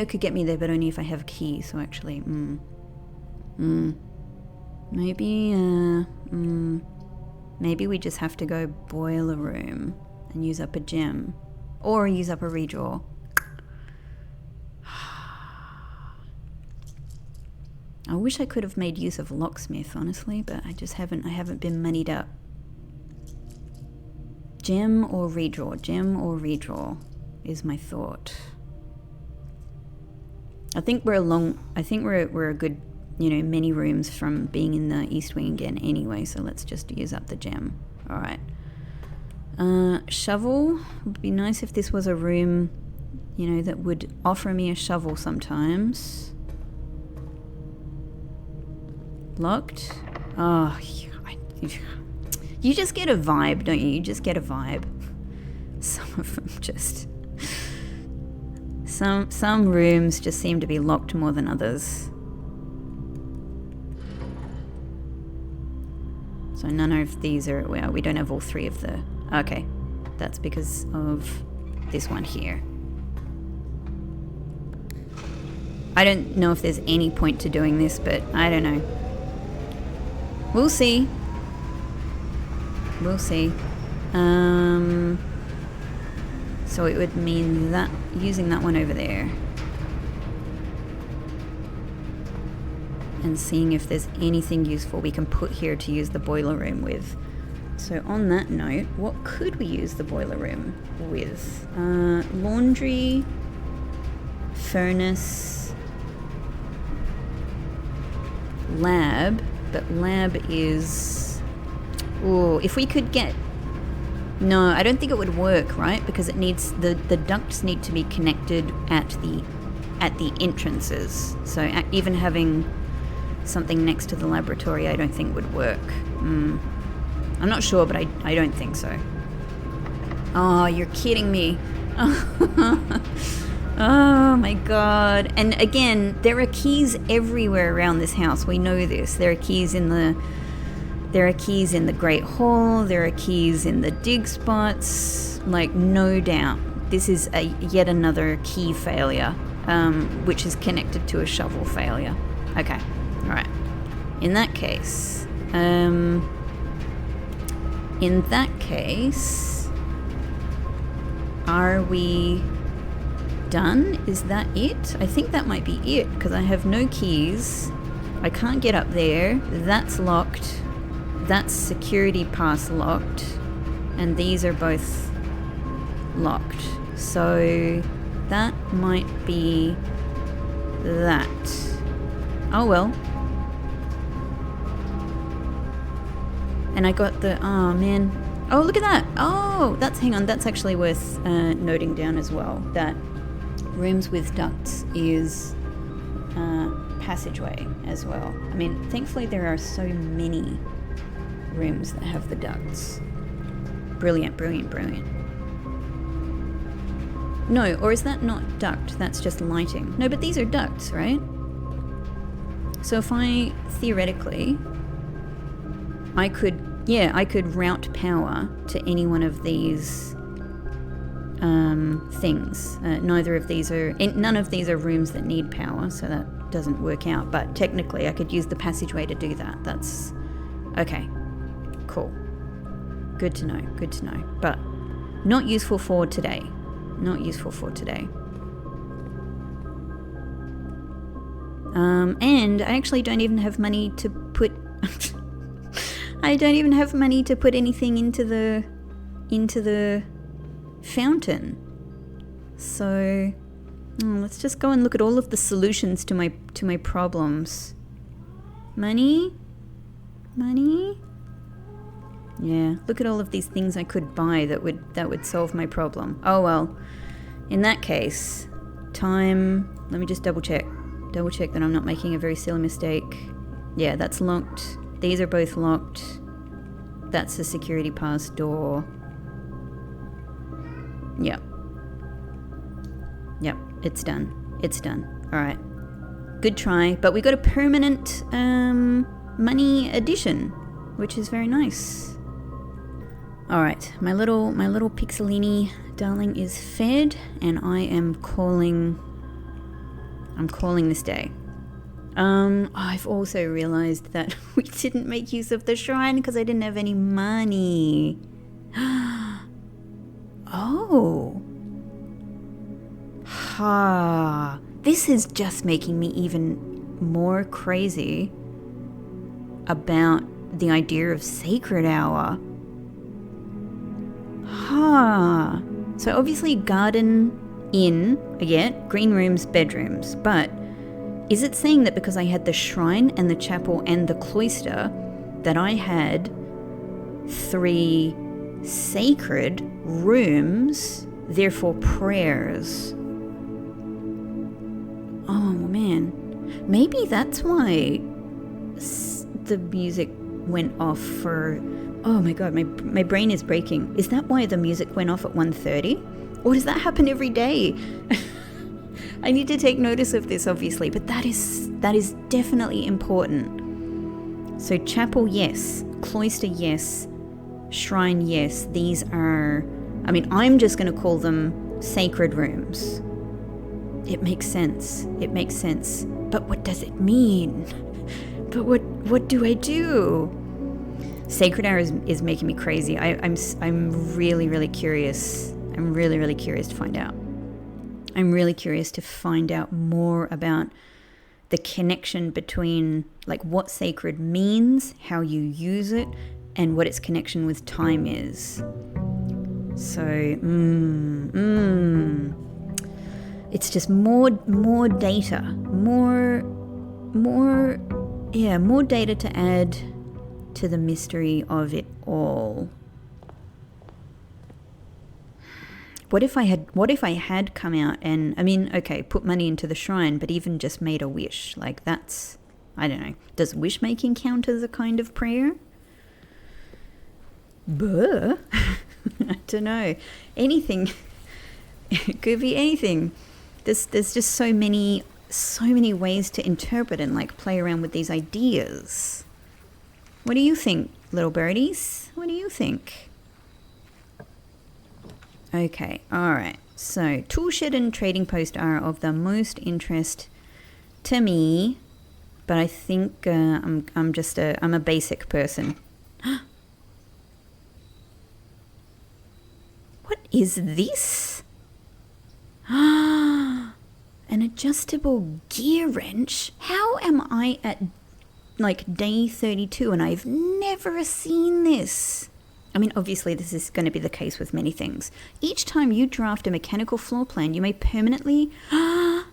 could get me there, but only if I have a key. So actually, maybe we just have to go boiler room and use up a gem, or use up a redraw. I wish I could have made use of locksmith, honestly, but I haven't been moneyed up. Gem or redraw is my thought. I think we're a good, many rooms from being in the East Wing again anyway, so let's just use up the gem. Alright. Shovel. Would be nice if this was a room, that would offer me a shovel sometimes. Locked. Oh, you just get a vibe, don't you? You just get a vibe. Some of them just... Some rooms just seem to be locked more than others. So none of these are... Well, we don't have all three of the... Okay. That's because of this one here. I don't know if there's any point to doing this, but I don't know. We'll see. We'll see. So it would mean that using that one over there and seeing if there's anything useful we can put here to use the boiler room with. So on that note, what could we use the boiler room with? Laundry, furnace, lab. But lab is... Oh, if we could get... No, I don't think it would work, right? Because it needs... The ducts need to be connected at the entrances. So even having something next to the laboratory I don't think would work. I'm not sure, but I don't think so. Oh, you're kidding me. Oh my god. And again, there are keys everywhere around this house. We know this. There are keys in the There are keys in the Great Hall. There are keys in the dig spots. Like, no doubt. This is yet another key failure, which is connected to a shovel failure. Okay, all right. In that case, are we done? Is that it? I think that might be it, because I have no keys. I can't get up there. That's locked. That's security pass locked. And these are both locked. So that might be that. Oh well. And I got the, oh man. Oh, look at that. Oh, hang on, that's actually worth noting down as well. That rooms with ducts is passageway as well. I mean, thankfully there are so many rooms that have the ducts. Brilliant, brilliant, brilliant. No, or is that not duct? That's just lighting. No, but these are ducts, right? So if I, theoretically, I could route power to any one of these things. None of these are rooms that need power, so that doesn't work out. But technically, I could use the passageway to do that. That's okay. Cool. Good to know. Good to know. But not useful for today. Not useful for today. And I actually don't even have money to put. I don't even have money to put anything into the fountain. So let's just go and look at all of the solutions to my problems. Money? Yeah, look at all of these things I could buy that would solve my problem. Oh well. In that case, time. Let me just double check that I'm not making a very silly mistake. Yeah, that's locked. These are both locked. That's the security pass door. Yep, it's done. It's done. All right. Good try, but we got a permanent money addition, which is very nice. All right, my little Pixelini darling is fed, and I am calling this day. I've also realized that we didn't make use of the shrine because I didn't have any money. Oh. Ha. This is just making me even more crazy about the idea of sacred hour. Ha. So obviously garden, inn, I get, green rooms, bedrooms, but is it saying that because I had the shrine and the chapel and the cloister that I had 3 sacred rooms, therefore prayers? Oh man, maybe that's why the music went off for, oh my god, my brain is breaking. Is that why the music went off at 1:30? Or does that happen every day? I need to take notice of this, obviously, but that is definitely important. So chapel, yes. Cloister, yes. Shrine, yes. These are, I mean, I'm just going to call them sacred rooms. It makes sense. It makes sense. But what does it mean? But what do I do? Sacred hour is making me crazy. I'm really, really curious. I'm really, really curious to find out. I'm really curious to find out more about the connection between like what sacred means, how you use it, and what its connection with time is. So, it's just more data, more data to add to the mystery of it all. What if I had come out and, I mean, okay, put money into the shrine, but even just made a wish? Like that's, I don't know. Does wish making count as a kind of prayer? Buh. I don't know. Anything. It could be anything. There's just so many ways to interpret and like play around with these ideas. What do you think? little birdies? What do you think? Okay, all right. So toolshed and trading post are of the most interest to me, but I think I'm a basic person. What is this? An adjustable gear wrench? How am I at like day 32 and I've never seen this? I mean, obviously this is going to be the case with many things. Each time you draft a mechanical floor plan, you may permanently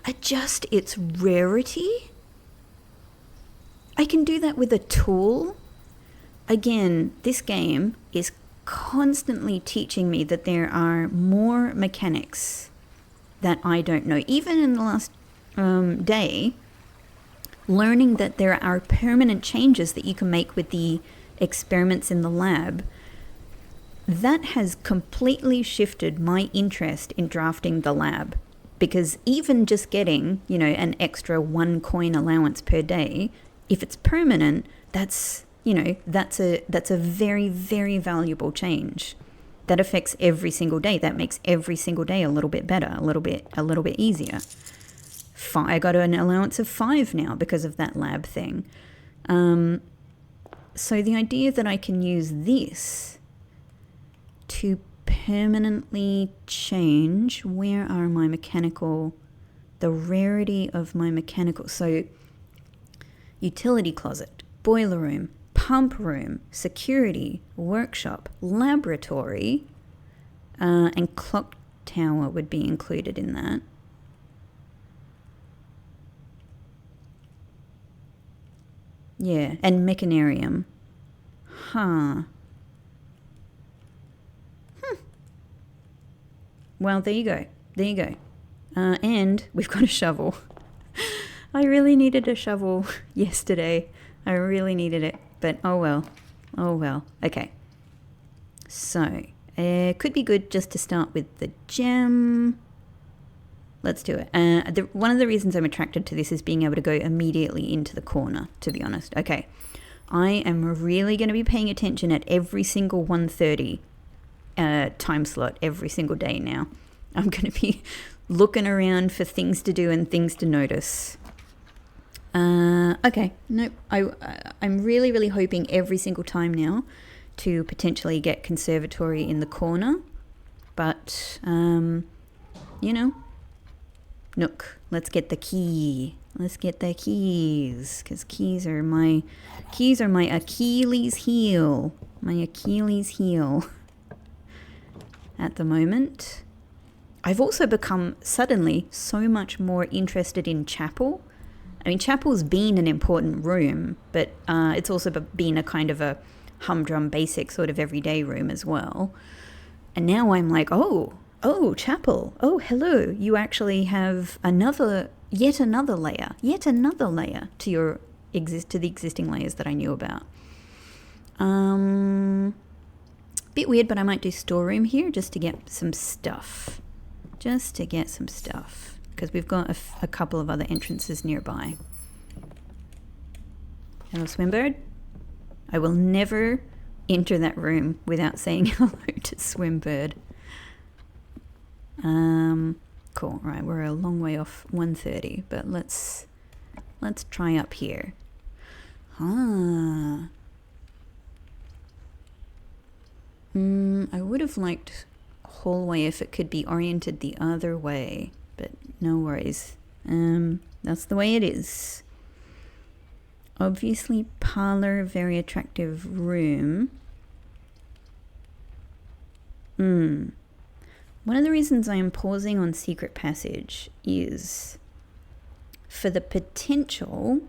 adjust its rarity. I can do that with a tool. Again, this game is constantly teaching me that there are more mechanics that I don't know. Even in the last day, learning that there are permanent changes that you can make with the experiments in the lab, that has completely shifted my interest in drafting the lab. Because even just getting, an extra 1 coin allowance per day, if it's permanent, that's a very, very valuable change. That affects every single day. That makes every single day a little bit better, a little bit easier. I got an allowance of 5 now because of that lab thing. So the idea that I can use this to permanently change, where are my mechanical, the rarity of my mechanical. So utility closet, boiler room, pump room, security, workshop, laboratory, and clock tower would be included in that. Yeah, and mechanarium. Well, there you go. And we've got a shovel. I really needed a shovel yesterday. I really needed it, but oh well. Okay. So, it could be good just to start with the gem. Let's do it. One of the reasons I'm attracted to this is being able to go immediately into the corner, to be honest. Okay. I am really going to be paying attention at every single 1:30 time slot every single day now. I'm going to be looking around for things to do and things to notice. Okay, nope. I'm really, really hoping every single time now to potentially get conservatory in the corner. But, Nook, let's get the key. Let's get the keys, because keys are my Achilles heel. My Achilles heel at the moment. I've also become suddenly so much more interested in chapel. I mean, chapel's been an important room, but it's also been a kind of a humdrum basic sort of everyday room as well. And now I'm like, oh, chapel. Oh, hello. You actually have yet another layer to the existing layers that I knew about. Bit weird, but I might do storeroom here just to get some stuff. Because we've got a couple of other entrances nearby. Hello, Swimbird. I will never enter that room without saying hello to Swimbird. Cool. Right, we're a long way off 1:30, but let's try up here. I would have liked hallway if it could be oriented the other way, but no worries. That's the way it is. Obviously, parlor, very attractive room. One of the reasons I am pausing on secret passage is for the potential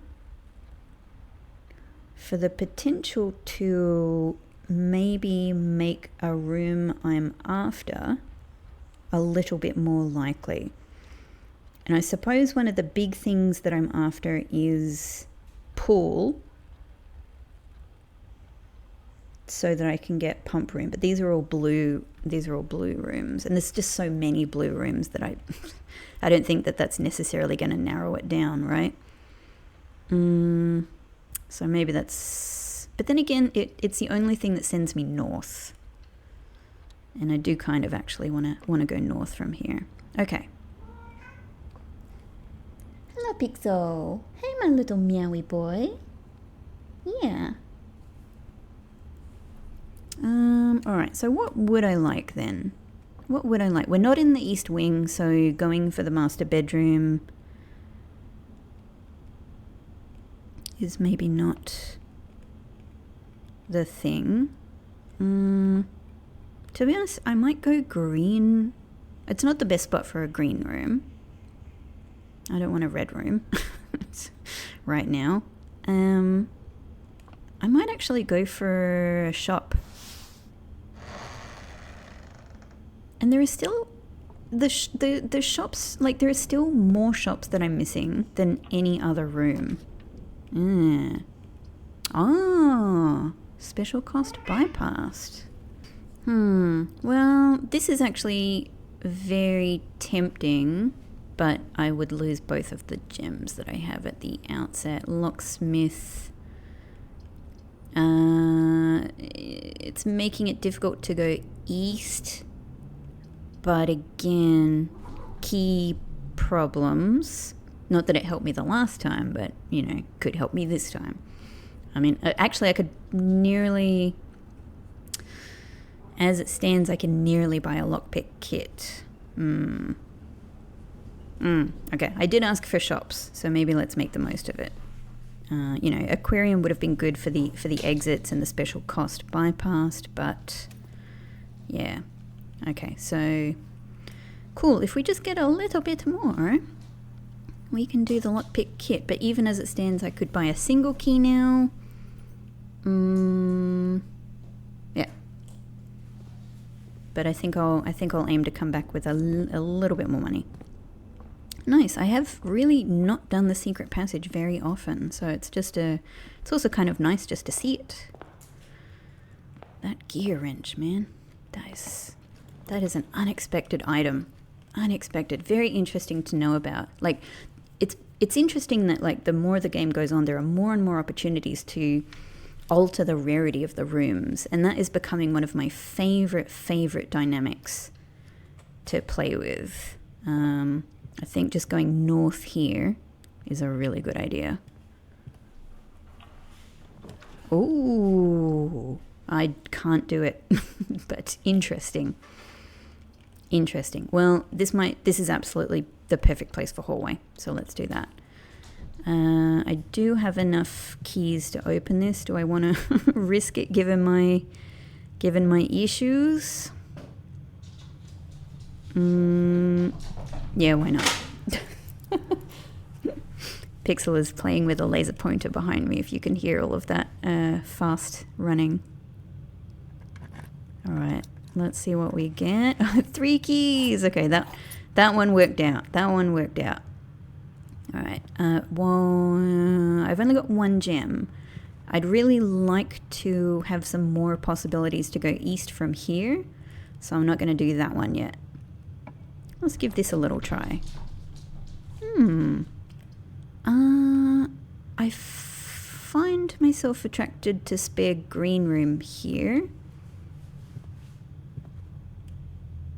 to maybe make a room I'm after a little bit more likely. And I suppose one of the big things that I'm after is pool, so that I can get pump room. But these are all blue rooms, and there's just so many blue rooms that I don't think that that's necessarily going to narrow it down, right? So maybe that's But then again, it's the only thing that sends me north. And I do kind of actually want to go north from here. Okay. Hello, Pixel. Hey, my little meowy boy. Yeah. Alright, so what would I like then? What would I like? We're not in the east wing, so going for the master bedroom is maybe not the thing. To be honest, I might go green. It's not the best spot for a green room. I don't want a red room right now. I might actually go for a shop. And there is still the shops, like there are still more shops that I'm missing than any other room. Special cost bypassed. Well, this is actually very tempting, but I would lose both of the gems that I have at the outset. Locksmith. It's making it difficult to go east, but again, key problems. Not that it helped me the last time, but, you know, could help me this time. I mean, actually, I could nearly... As it stands, I can nearly buy a lockpick kit. Okay, I did ask for shops, so maybe let's make the most of it. You know, aquarium would have been good for the exits and the special cost bypassed, but yeah. Okay, so cool. If we just get a little bit more, we can do the lockpick kit. But even as it stands, I could buy a single key now. Yeah. But I think I'll aim to come back with a little bit more money. Nice. I have really not done the secret passage very often, so it's also kind of nice just to see it. That gear wrench, man. That is an unexpected item. Unexpected. Very interesting to know about. Like, it's interesting that, like, the more the game goes on, there are more and more opportunities to alter the rarity of the rooms, and that is becoming one of my favorite dynamics to play with. I think just going north here is a really good idea. Ooh, I can't do it, but interesting. Interesting. Well, this is absolutely the perfect place for hallway, so let's do that. I do have enough keys to open this. Do I want to risk it given my issues? Yeah, why not? Pixel is playing with a laser pointer behind me, if you can hear all of that fast running. All right, let's see what we get. 3 keys. Okay, that one worked out. That one worked out. All right. Well, I've only got 1 gem. I'd really like to have some more possibilities to go east from here, so I'm not going to do that one yet. Let's give this a little try. I find myself attracted to spare green room here.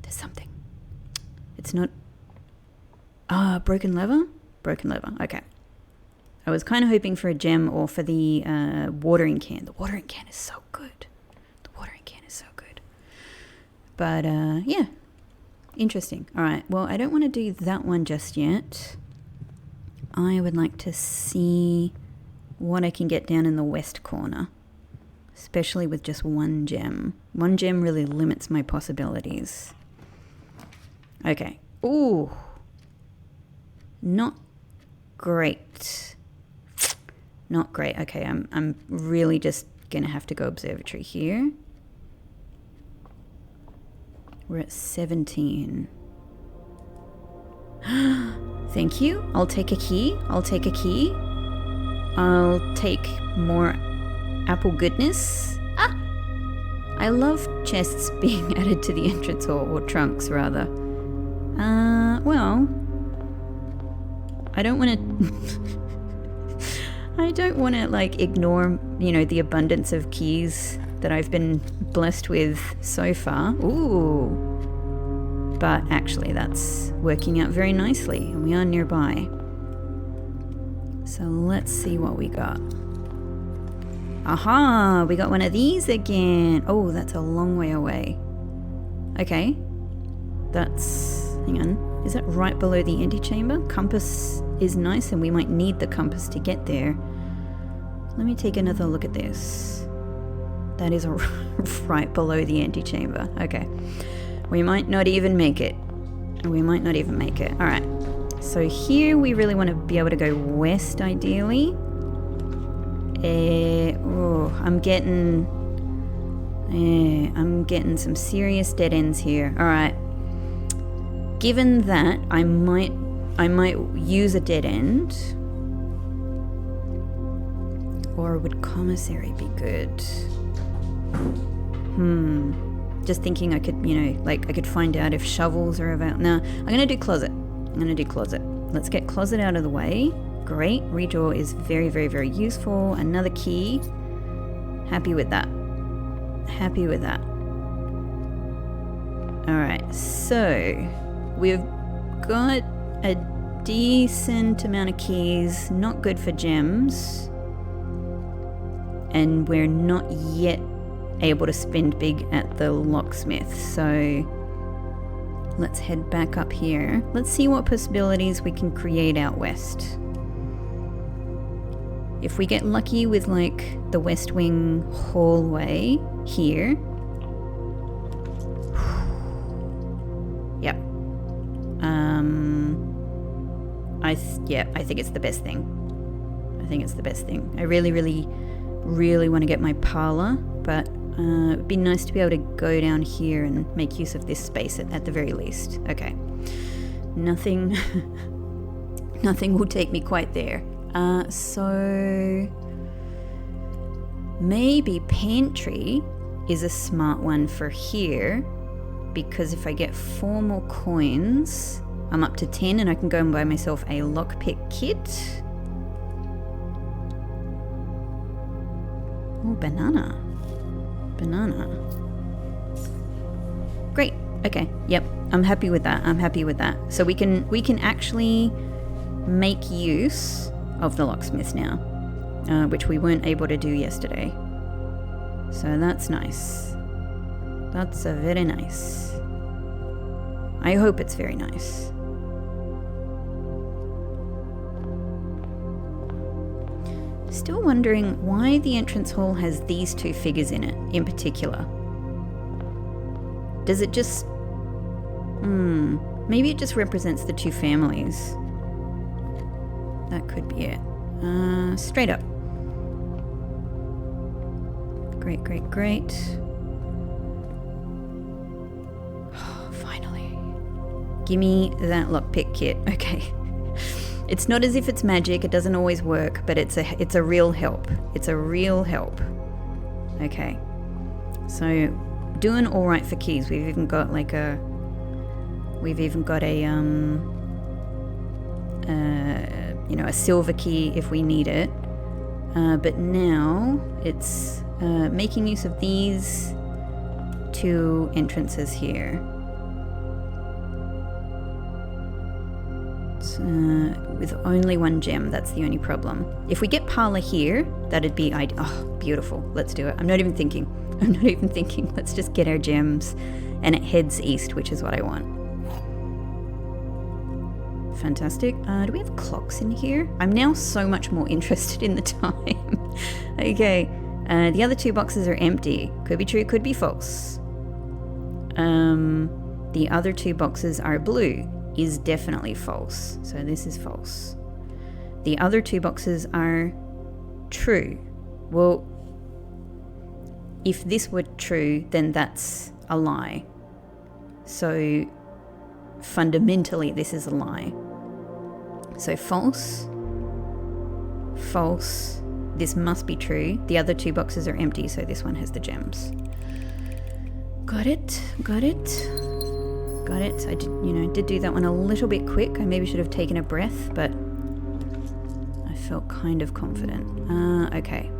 There's something. It's not... broken lever? Broken lever, okay. I was kind of hoping for a gem or for the watering can. The watering can is so good. The watering can is so good. But, yeah. Interesting. All right. Well, I don't want to do that one just yet. I would like to see what I can get down in the west corner, especially with just 1 gem. 1 gem really limits my possibilities. Okay. Ooh. Not great. Not great. Okay, I'm really just gonna have to go observatory here. We're at 17. Thank you. I'll take a key. I'll take a key. I'll take more apple goodness. Ah! I love chests being added to the entrance, or trunks, rather. Well... I don't want to... I don't want to like ignore, you know, the abundance of keys that I've been blessed with so far. Ooh. But actually that's working out very nicely and we are nearby. So let's see what we got. Aha, we got one of these again. Oh, that's a long way away. Okay. That's, hang on. Is that right below the antechamber? Compass is nice and we might need the compass to get there. Let me take another look at this. That is right below the antechamber. Okay. We might not even make it. We might not even make it. All right. So here we really want to be able to go west ideally. Oh, I'm getting some serious dead ends here. All right. Given that, I might use a dead end. Or would commissary be good? Just thinking I could, you know, like I could find out if shovels are available. No, I'm gonna do closet. Let's get closet out of the way. Great. Redraw is very, very, very useful. Another key. Happy with that. Alright, so we've got a decent amount of keys. Not good for gems. And we're not yet able to spend big at the locksmith. So let's head back up here. Let's see what possibilities we can create out west. If we get lucky with like the West Wing hallway here. Yep. I think it's the best thing. I really want to get my parlor, but it'd be nice to be able to go down here and make use of this space at the very least. Okay. Nothing will take me quite there. So maybe pantry is a smart one for here, because if I get 4 more coins, I'm up to 10 and I can go and buy myself a lockpick kit. Oh, banana. Great. Okay. Yep. I'm happy with that. So we can actually make use of the locksmith now, which we weren't able to do yesterday. So that's nice. That's very nice. I hope it's very nice. Still wondering why the entrance hall has these 2 figures in it in particular. Does it just... maybe it just represents the 2 families. That could be it. Straight up. Great. Oh, finally. Gimme that lockpick kit. Okay. It's not as if it's magic, it doesn't always work, but it's a real help. Okay. So, doing alright for keys. We've even got a silver key if we need it. But now it's making use of these 2 entrances here. With only 1 gem, that's the only problem. If we get parlor here, that'd be ideal. Oh, beautiful. Let's do it. I'm not even thinking. Let's just get our gems. And it heads east, which is what I want. Fantastic. Do we have clocks in here? I'm now so much more interested in the time. Okay. The other 2 boxes are empty. Could be true, could be false. The other 2 boxes are blue. Is definitely false. So this is false. The other 2 boxes are true. Well, if this were true, then that's a lie. So fundamentally, this is a lie. So false. This must be true. The other 2 boxes are empty, so this one has the gems. Got it. I did do that one a little bit quick. I maybe should have taken a breath, but I felt kind of confident. Okay.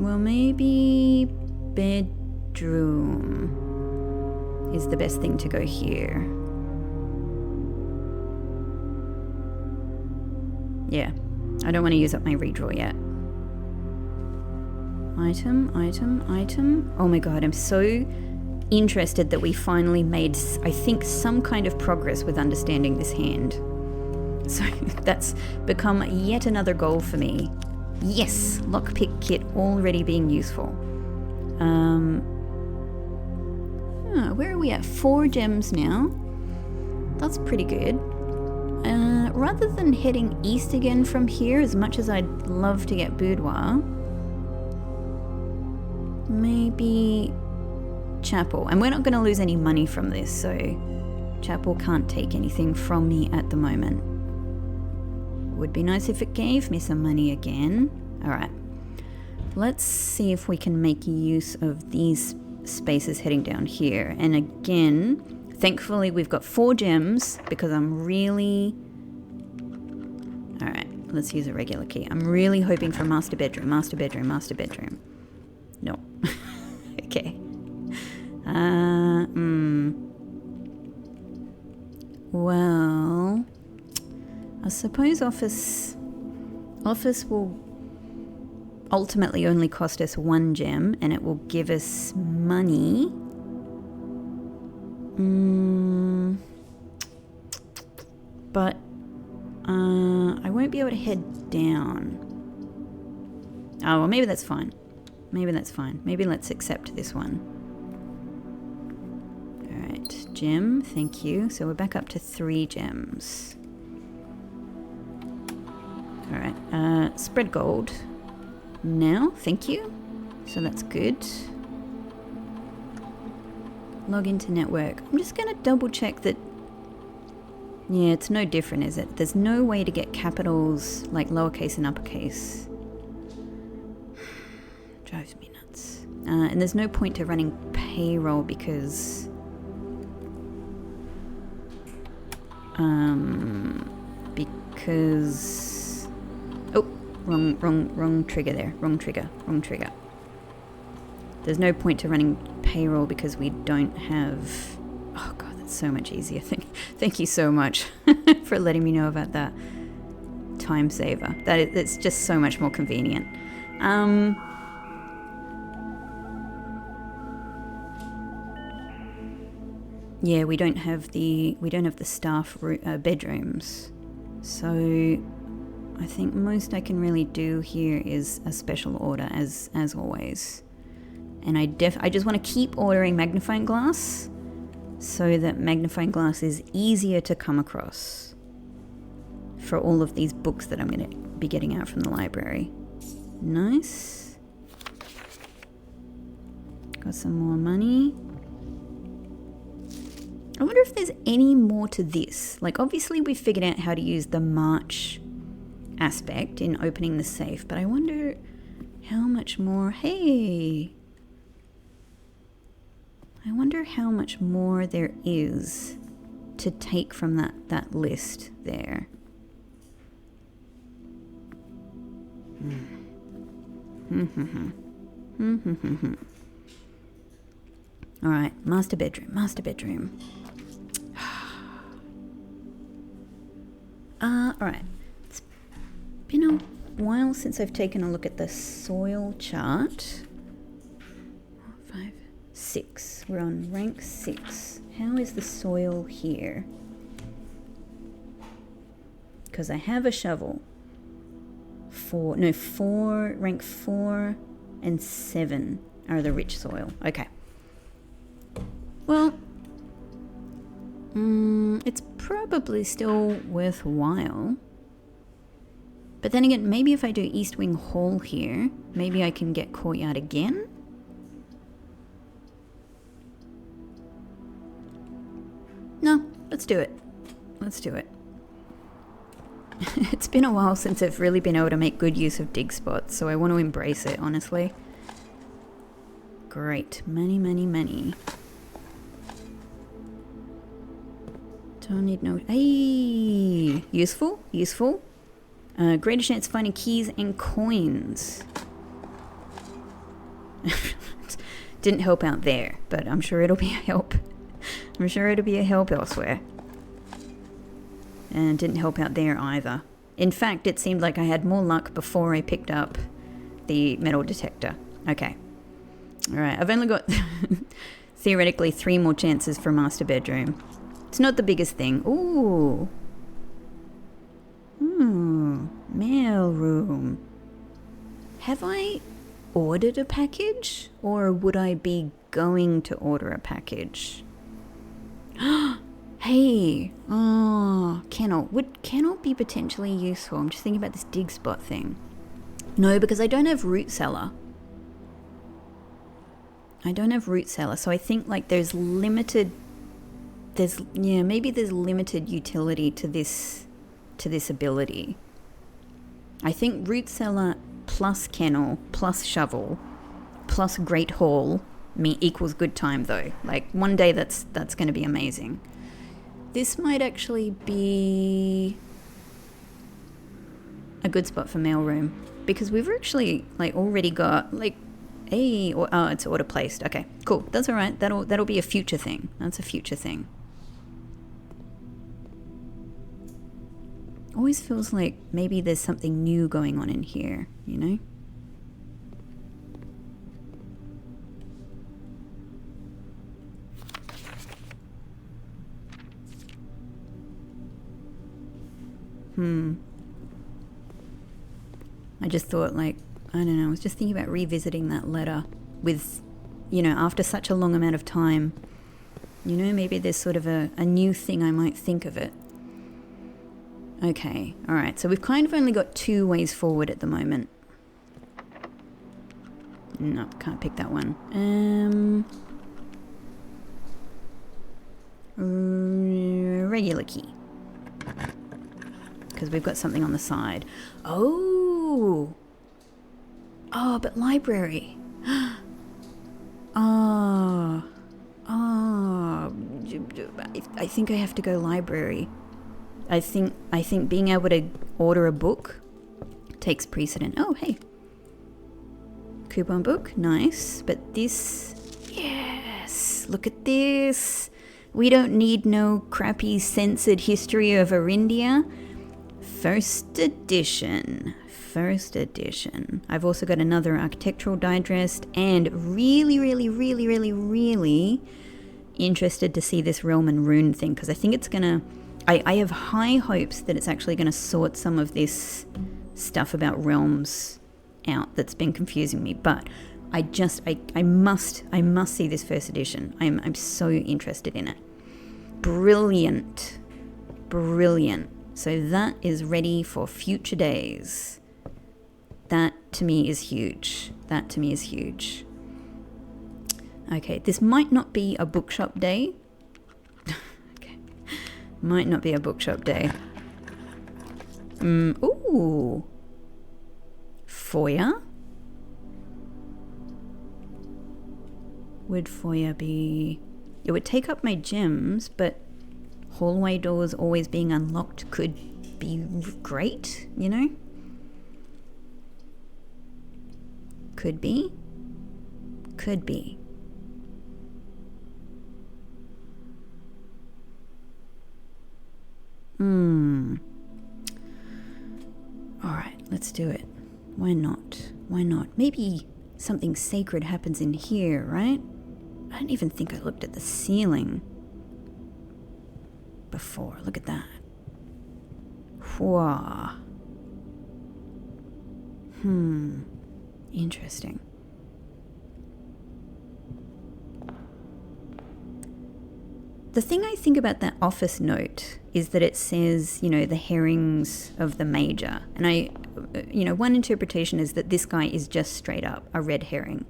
Well, maybe bedroom is the best thing to go here. Yeah, I don't want to use up my redraw yet. Item, item, item. Oh my god, I'm so interested that we finally made, I think, some kind of progress with understanding this hand. So that's become yet another goal for me. Yes, lockpick kit already being useful. Where are we at? 4 gems now. That's pretty good. Rather than heading east again from here, as much as I'd love to get boudoir, maybe chapel. And we're not going to lose any money from this, so chapel can't take anything from me at the moment. Would be nice if it gave me some money again. Alright, let's see if we can make use of these spaces heading down here. And again, thankfully we've got 4 gems because I'm really... Alright, let's use a regular key. I'm really hoping for master bedroom, master bedroom, master bedroom. No. Okay. Well, I suppose office will ultimately only cost us 1 gem, and it will give us money. But I won't be able to head down. Oh, well, maybe that's fine. Maybe that's fine. Maybe let's accept this one. Alright, gem, thank you. So we're back up to 3 gems. Alright, spread gold. Now, thank you. So that's good. Log into network. I'm just going to double check that... Yeah, it's no different, is it? There's no way to get capitals like lowercase and uppercase. Drives me nuts. And there's no point to running payroll because... Oh, wrong trigger there. Wrong trigger. There's no point to running payroll because we don't have... Oh god, that's so much easier. Thank you so much for letting me know about that. Time saver. It's just so much more convenient. Yeah, we don't have the staff bedrooms, so I think most I can really do here is a special order as always. And I just want to keep ordering magnifying glass so that magnifying glass is easier to come across for all of these books that I'm going to be getting out from the library. Nice. Got some more money. I wonder if there's any more to this. Like, obviously we figured out how to use the march aspect in opening the safe, but I wonder how much more... Hey! I wonder how much more there is to take from that list there. Alright, master bedroom. Alright. It's been a while since I've taken a look at the soil chart. 5, 6. We're on rank 6. How is the soil here? Because I have a shovel. Rank 4 and 7 are the rich soil. Okay. Well, it's probably still worthwhile. But then again, maybe if I do East Wing Hall here, maybe I can get Courtyard again? No, let's do it. It's been a while since I've really been able to make good use of dig spots, so I want to embrace it, honestly. Great. Money. Don't need no... Hey! Useful, useful. Greater chance of finding keys and coins. Didn't help out there, but I'm sure it'll be a help. I'm sure it'll be a help elsewhere. And didn't help out there either. In fact, it seemed like I had more luck before I picked up the metal detector. Okay. Alright, I've only got theoretically 3 more chances for master bedroom. It's not the biggest thing. Ooh. Mail room. Have I ordered a package? Or would I be going to order a package? Hey. Oh, kennel. Would kennel be potentially useful? I'm just thinking about this dig spot thing. No, because I don't have root cellar. I don't have root cellar, so I think like there's limited... maybe there's limited utility to this ability. I think root cellar plus kennel plus shovel plus great hall equals good time though. Like one day that's going to be amazing. This might actually be a good spot for mailroom because we've actually like already got like it's auto placed. Okay, cool. That's all right. That'll be a future thing. That's a future thing. Always feels like maybe there's something new going on in here, you know? I just thought like, I don't know, I was just thinking about revisiting that letter with, you know, after such a long amount of time. You know, maybe there's sort of a new thing I might think of it. Okay, alright, so we've kind of only got 2 ways forward at the moment. No, can't pick that one. Regular key. Because we've got something on the side. Oh, but library. I think I have to go library. I think being able to order a book takes precedent. Oh, hey. Coupon book, nice. But this, yes, look at this. We don't need no crappy censored history of Arindia. First edition. I've also got another architectural digest and really interested to see this realm and rune thing because I think it's gonna... I have high hopes that it's actually going to sort some of this stuff about realms out that's been confusing me. But I must see this first edition. I'm so interested in it. Brilliant. So that is ready for future days. That to me is huge. Okay, this might not be a bookshop day. Might not be a bookshop day. Ooh. Foyer? Would foyer be... It would take up my gems, but hallway doors always being unlocked could be great, you know? Could be. Alright, let's do it. Why not? Maybe something sacred happens in here, right? I don't even think I looked at the ceiling before. Look at that. Whoa. Interesting. The thing I think about that office note is that it says, you know, the herrings of the major. And one interpretation is that this guy is just straight up a red herring.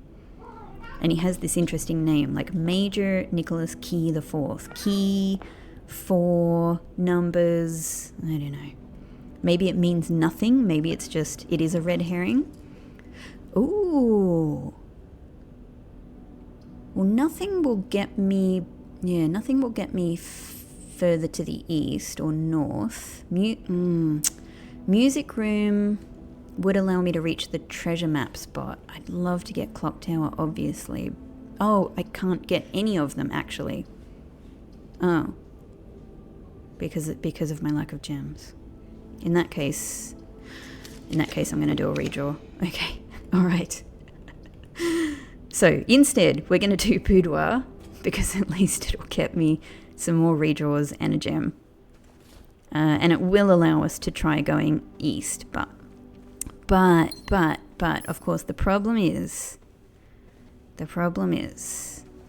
And he has this interesting name, like Major Nicholas Key the Fourth. Key, 4, numbers, I don't know. Maybe it means nothing. Maybe it's just, it is a red herring. Ooh. Well, nothing will get me further to the east or north. Music room would allow me to reach the treasure map spot. I'd love to get clock tower, obviously. Oh, I can't get any of them, actually. Oh. Because of my lack of gems. In that case, I'm going to do a redraw. Okay. All right. So instead, we're going to do boudoir, because at least it'll get me some more redraws and a gem. And it will allow us to try going east, but of course the problem is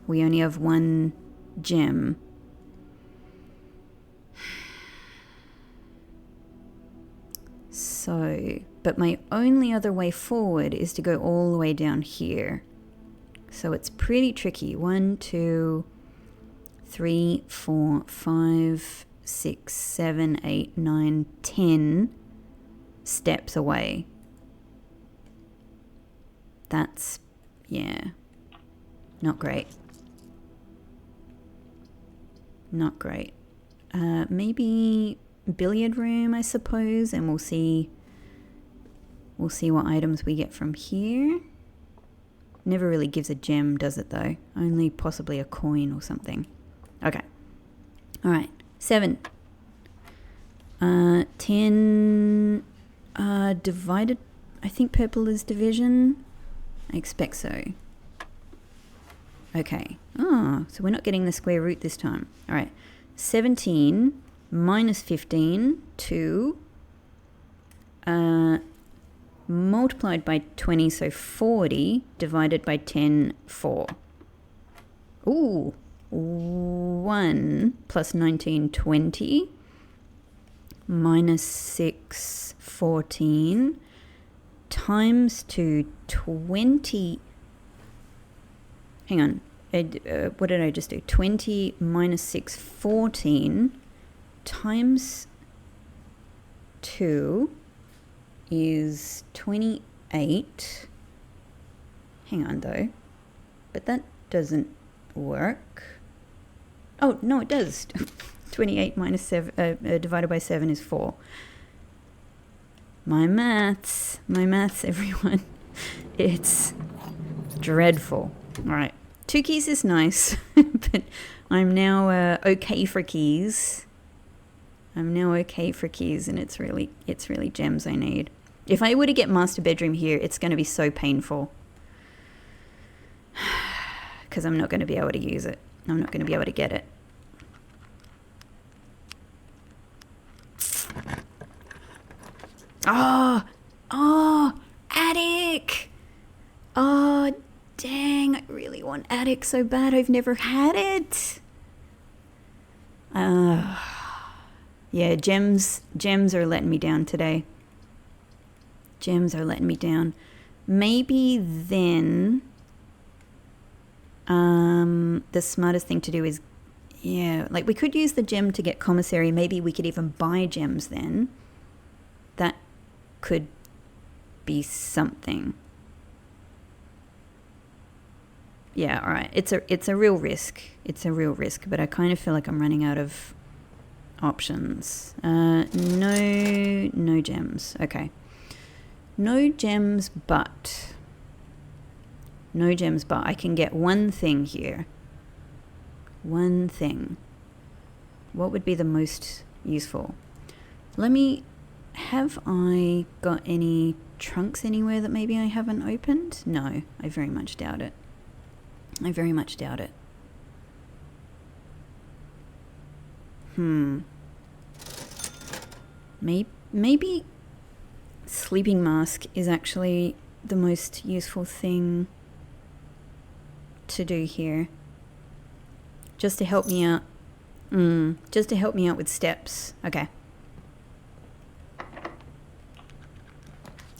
we only have one gem. So, but my only other way forward is to go all the way down here. So it's pretty tricky. 1, 2, 3, 4, 5, 6, 7, 8, 9, 10 steps away. That's, yeah, not great. Not great. Maybe billiard room, I suppose, and we'll see what items we get from here. Never really gives a gem, does it, though? Only possibly a coin or something. Okay. All right. 7. 10. Divided. I think purple is division. I expect so. Okay. Oh, so we're not getting the square root this time. All right. 17 minus 15, 2. Multiplied by 20, so 40, divided by 10, 4. Ooh. 1 plus 19, 20. Minus 6, 14. Times 2, 20. Hang on. What did I just do? 20 minus 6, 14. Times 2 is 28. Hang on, though. But that doesn't work. Oh, no, it does. 28 minus 7, divided by 7 is 4. My maths, everyone. It's dreadful. All right. 2 keys is nice, but I'm now okay for keys. And it's really gems I need. If I were to get master bedroom here, it's going to be so painful. Because I'm not going to be able to use it. I'm not going to be able to get it. Oh, attic. Oh, dang, I really want attic so bad. I've never had it. Yeah, gems are letting me down today. Gems are letting me down. Maybe then the smartest thing to do is, yeah, like we could use the gem to get commissary. Maybe we could even buy gems then. That could be something. Yeah, all right. It's a real risk. It's a real risk, but I kind of feel like I'm running out of options. No gems. Okay. No gems, but I can get one thing here. One thing. What would be the most useful? Have I got any trunks anywhere that maybe I haven't opened? No, I very much doubt it. Maybe sleeping mask is actually the most useful thing to do here. Just to help me out. Just to help me out with steps. Okay.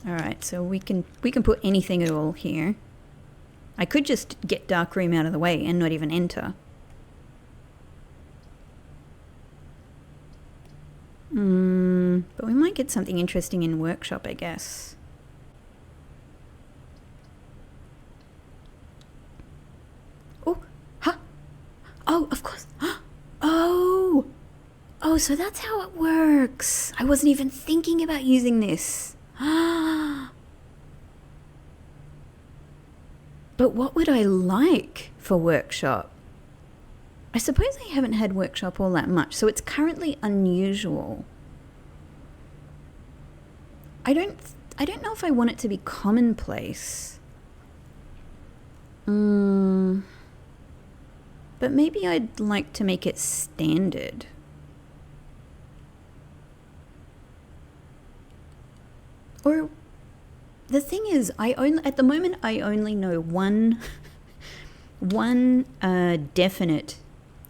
Alright, so we can put anything at all here. I could just get dark room out of the way and not even enter. But we might get something interesting in workshop, I guess. Oh, huh? Oh, of course. Oh, Oh, so that's how it works. I wasn't even thinking about using this. But what would I like for workshop? I suppose I haven't had workshop all that much, so it's currently unusual. I don't know if I want it to be commonplace. But maybe I'd like to make it standard. Or the thing is, at the moment I only know one definite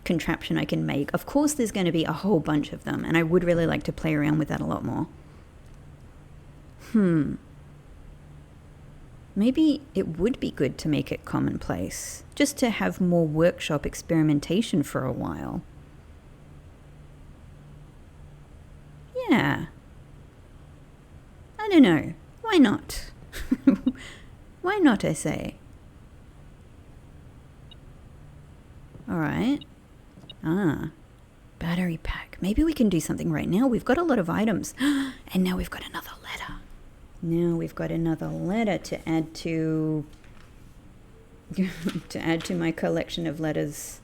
contraption I can make. Of course there's going to be a whole bunch of them, and I would really like to play around with that a lot more. Maybe it would be good to make it commonplace, just to have more workshop experimentation for a while. Yeah. I don't know. Why not? Why not, I say? Alright. Battery pack. Maybe we can do something right now. We've got a lot of items. And now we've got another letter. Now we've got another letter to add to my collection of letters.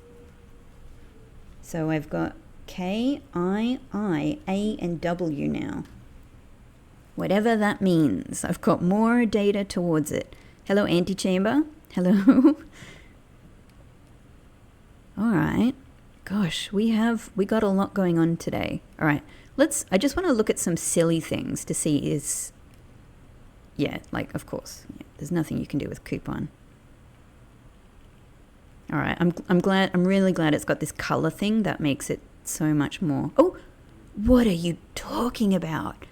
So I've got K, I, A, and W now. Whatever that means. I've got more data towards it. Hello, antechamber. Hello. All right. Gosh, we got a lot going on today. All right. I just want to look at some silly things to see of course. Yeah, there's nothing you can do with coupon. All right. I'm really glad it's got this color thing that makes it so much more. Oh, what are you talking about?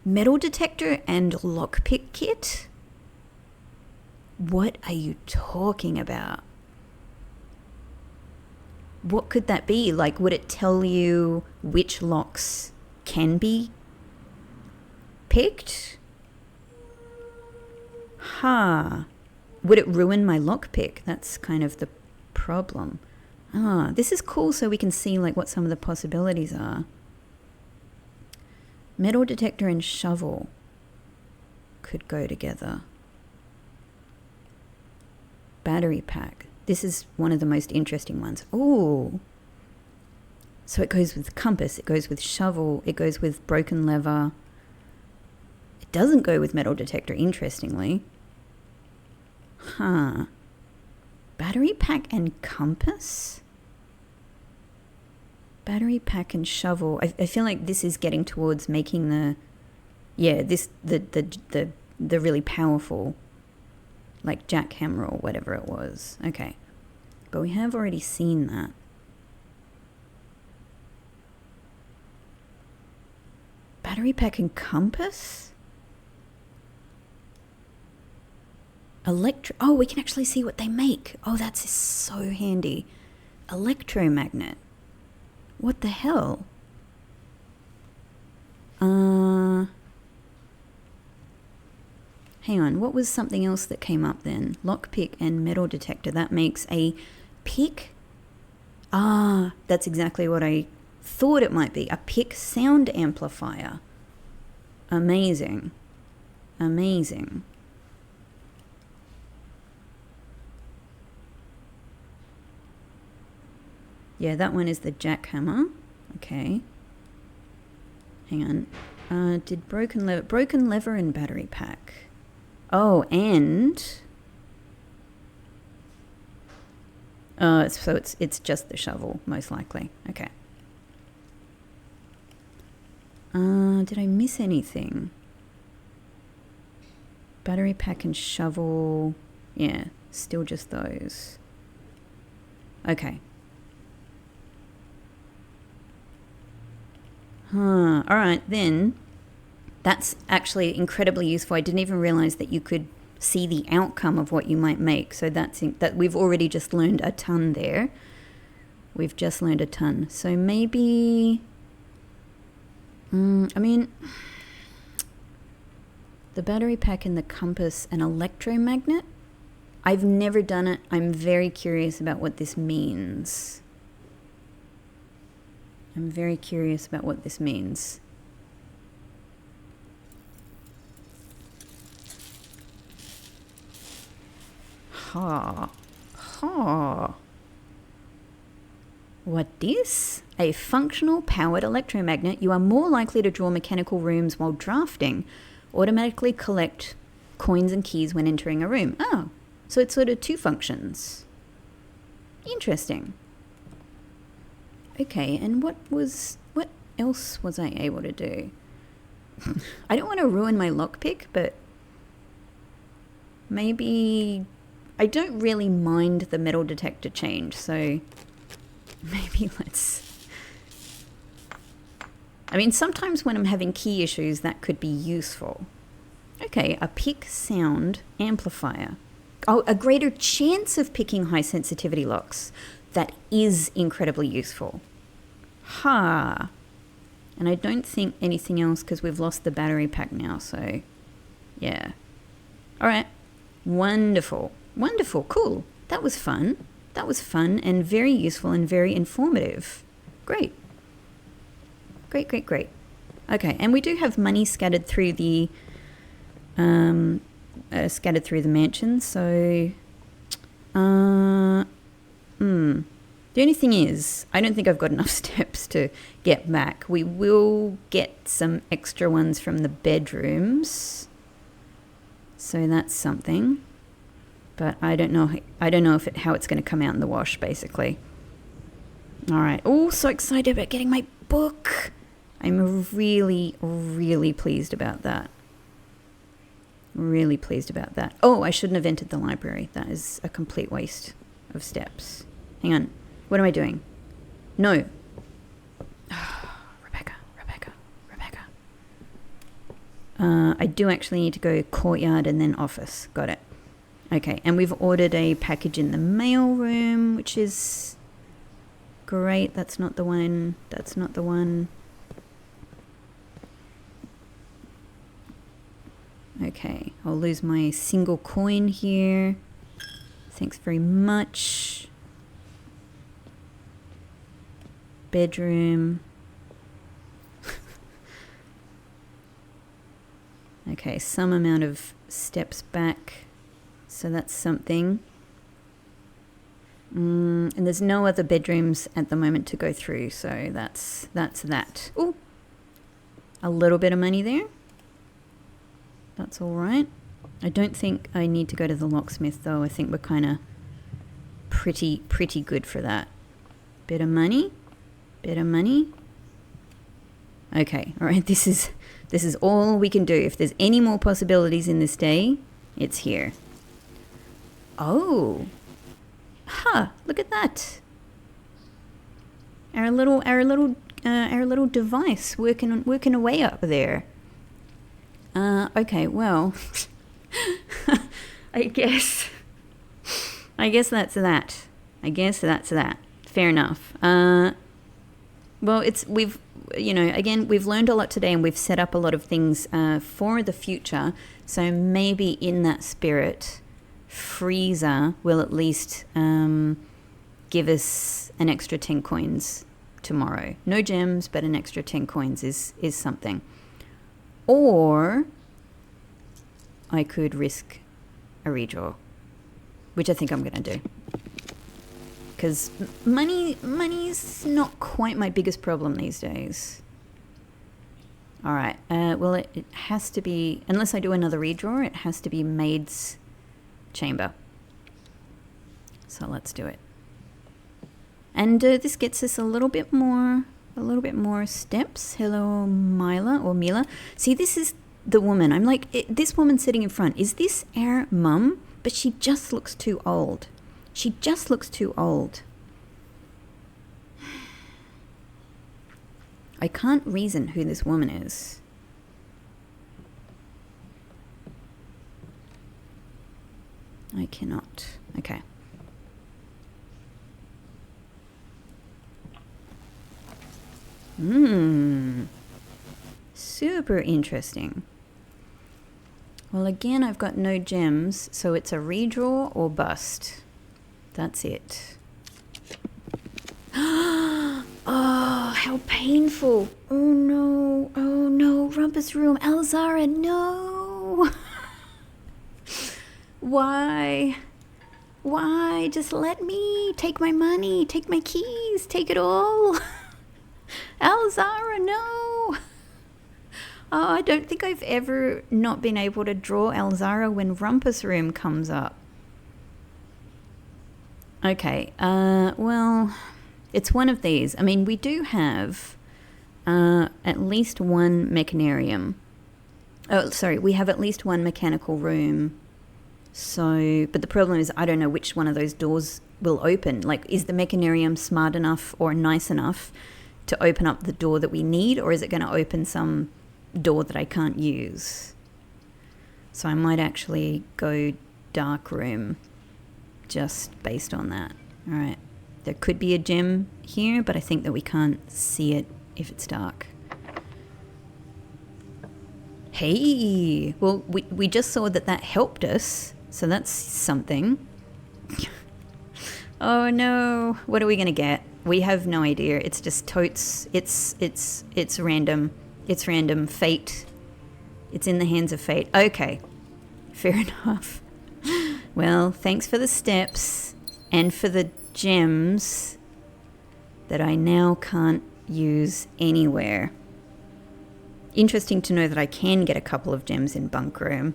Metal detector and lockpick kit? What are you talking about? What could that be? Like, would it tell you which locks can be picked? Would it ruin my lockpick? That's kind of the problem. This is cool, so we can see like what some of the possibilities are. Metal detector and shovel could go together. Battery pack. This is one of the most interesting ones. Ooh. So it goes with compass, it goes with shovel, it goes with broken lever. It doesn't go with metal detector, interestingly. Battery pack and compass? Battery pack and shovel. I feel like this is getting towards making the really powerful, like jackhammer or whatever it was. Okay. But we have already seen that. Battery pack and compass? Oh, we can actually see what they make. Oh, that's so handy. Electromagnet. What the hell? Hang on, what was something else that came up then? Lockpick and metal detector. That makes a pick. That's exactly what I thought it might be. A pick sound amplifier. Amazing. Amazing. Yeah, that one is the jackhammer. Okay. Hang on. Did broken lever and battery pack. Oh, and so it's just the shovel, most likely. Okay. Did I miss anything? Battery pack and shovel. Yeah, still just those. Okay. All right, then. That's actually incredibly useful. I didn't even realize that you could see the outcome of what you might make. So that we've already just learned a ton there. We've just learned a ton. So maybe, I mean, the battery pack and the compass and electromagnet. I've never done it. I'm very curious about what this means. I'm very curious about what this means. Ha. Ha. What is? A functional powered electromagnet. You are more likely to draw mechanical rooms while drafting. Automatically collect coins and keys when entering a room. Oh, so it's sort of two functions. Interesting. Okay, and what else was I able to do? I don't want to ruin my lockpick, but maybe I don't really mind the metal detector change, so maybe let's... I mean, sometimes when I'm having key issues, that could be useful. Okay, a pick sound amplifier. Oh, a greater chance of picking high sensitivity locks. That is incredibly useful. Ha! And I don't think anything else because we've lost the battery pack now, so yeah. All right. Wonderful. Wonderful. Cool. That was fun. That was fun and very useful and very informative. Great. Great, great, great. Okay, and we do have money scattered through the mansion, so the only thing is, I don't think I've got enough steps to get back. We will get some extra ones from the bedrooms, so that's something. But I don't know how it's going to come out in the wash, basically. All right. Oh, so excited about getting my book. I'm really, really pleased about that. Really pleased about that. Oh, I shouldn't have entered the library. That is a complete waste of steps. Hang on. What am I doing? No. Rebecca. I do actually need to go courtyard and then office. Got it. Okay, and we've ordered a package in the mail room, which is great. That's not the one. That's not the one. Okay, I'll lose my single coin here. Thanks very much. Bedroom. Okay, some amount of steps back. So that's something. And there's no other bedrooms at the moment to go through, so that's that. Ooh, a little bit of money there. That's all right. I don't think I need to go to the locksmith, though. I think we're kind of pretty good for that. Bit of money. Okay, all right. This is all we can do. If there's any more possibilities in this day, it's here. Oh, look at that. Our little device working away up there. Okay, well, I guess that's that. Fair enough. Well, we've learned a lot today, and we've set up a lot of things for the future. So maybe in that spirit, Freezer will at least give us an extra 10 coins tomorrow. No gems, but an extra 10 coins is something. Or I could risk a redraw, which I think I'm going to do. Because money's not quite my biggest problem these days. All right. Well, it has to be, unless I do another redraw, it has to be Maid's Chamber. So let's do it. And this gets us a little bit more steps. Hello, Mila. See, this is the woman. I'm like, this woman sitting in front. Is this our mum? But she just looks too old. I can't reason who this woman is. I cannot. Okay. Super interesting. Well, again, I've got no gems, so it's a redraw or bust. That's it. Oh, how painful. Oh no, Rumpus Room, Alzara, no. Why? Just let me take my money, take my keys, take it all. Alzara, no. Oh, I don't think I've ever not been able to draw Alzara when Rumpus Room comes up. Okay, well, it's one of these. I mean, we do have at least one mechanarium. Oh, sorry, we have at least one mechanical room. So, but the problem is I don't know which one of those doors will open. Like, is the mechanarium smart enough or nice enough to open up the door that we need, or is it going to open some door that I can't use? So I might actually go dark room just based on that. All right. There could be a gem here, but I think that we can't see it if it's dark. Hey, well, we just saw that helped us, so that's something. Oh no, what are we gonna get? We have no idea. It's just totes. It's random. It's random. Fate. It's in the hands of fate. Okay, fair enough. Well, thanks for the steps and for the gems that I now can't use anywhere. Interesting to know that I can get a couple of gems in bunk room.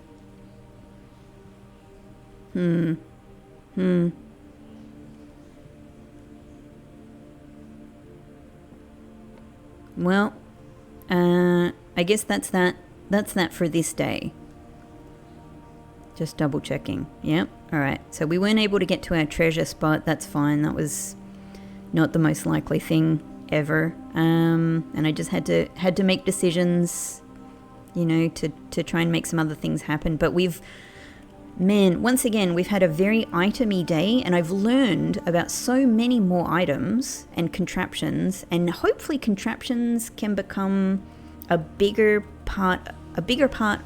Well, I guess that's that. That's that for this day. Just double checking. Yep. All right. So we weren't able to get to our treasure spot. That's fine. That was not the most likely thing ever. And I just had to make decisions, you know, to try and make some other things happen. But once again, we've had a very itemy day, and I've learned about so many more items and contraptions, and hopefully contraptions can become a bigger part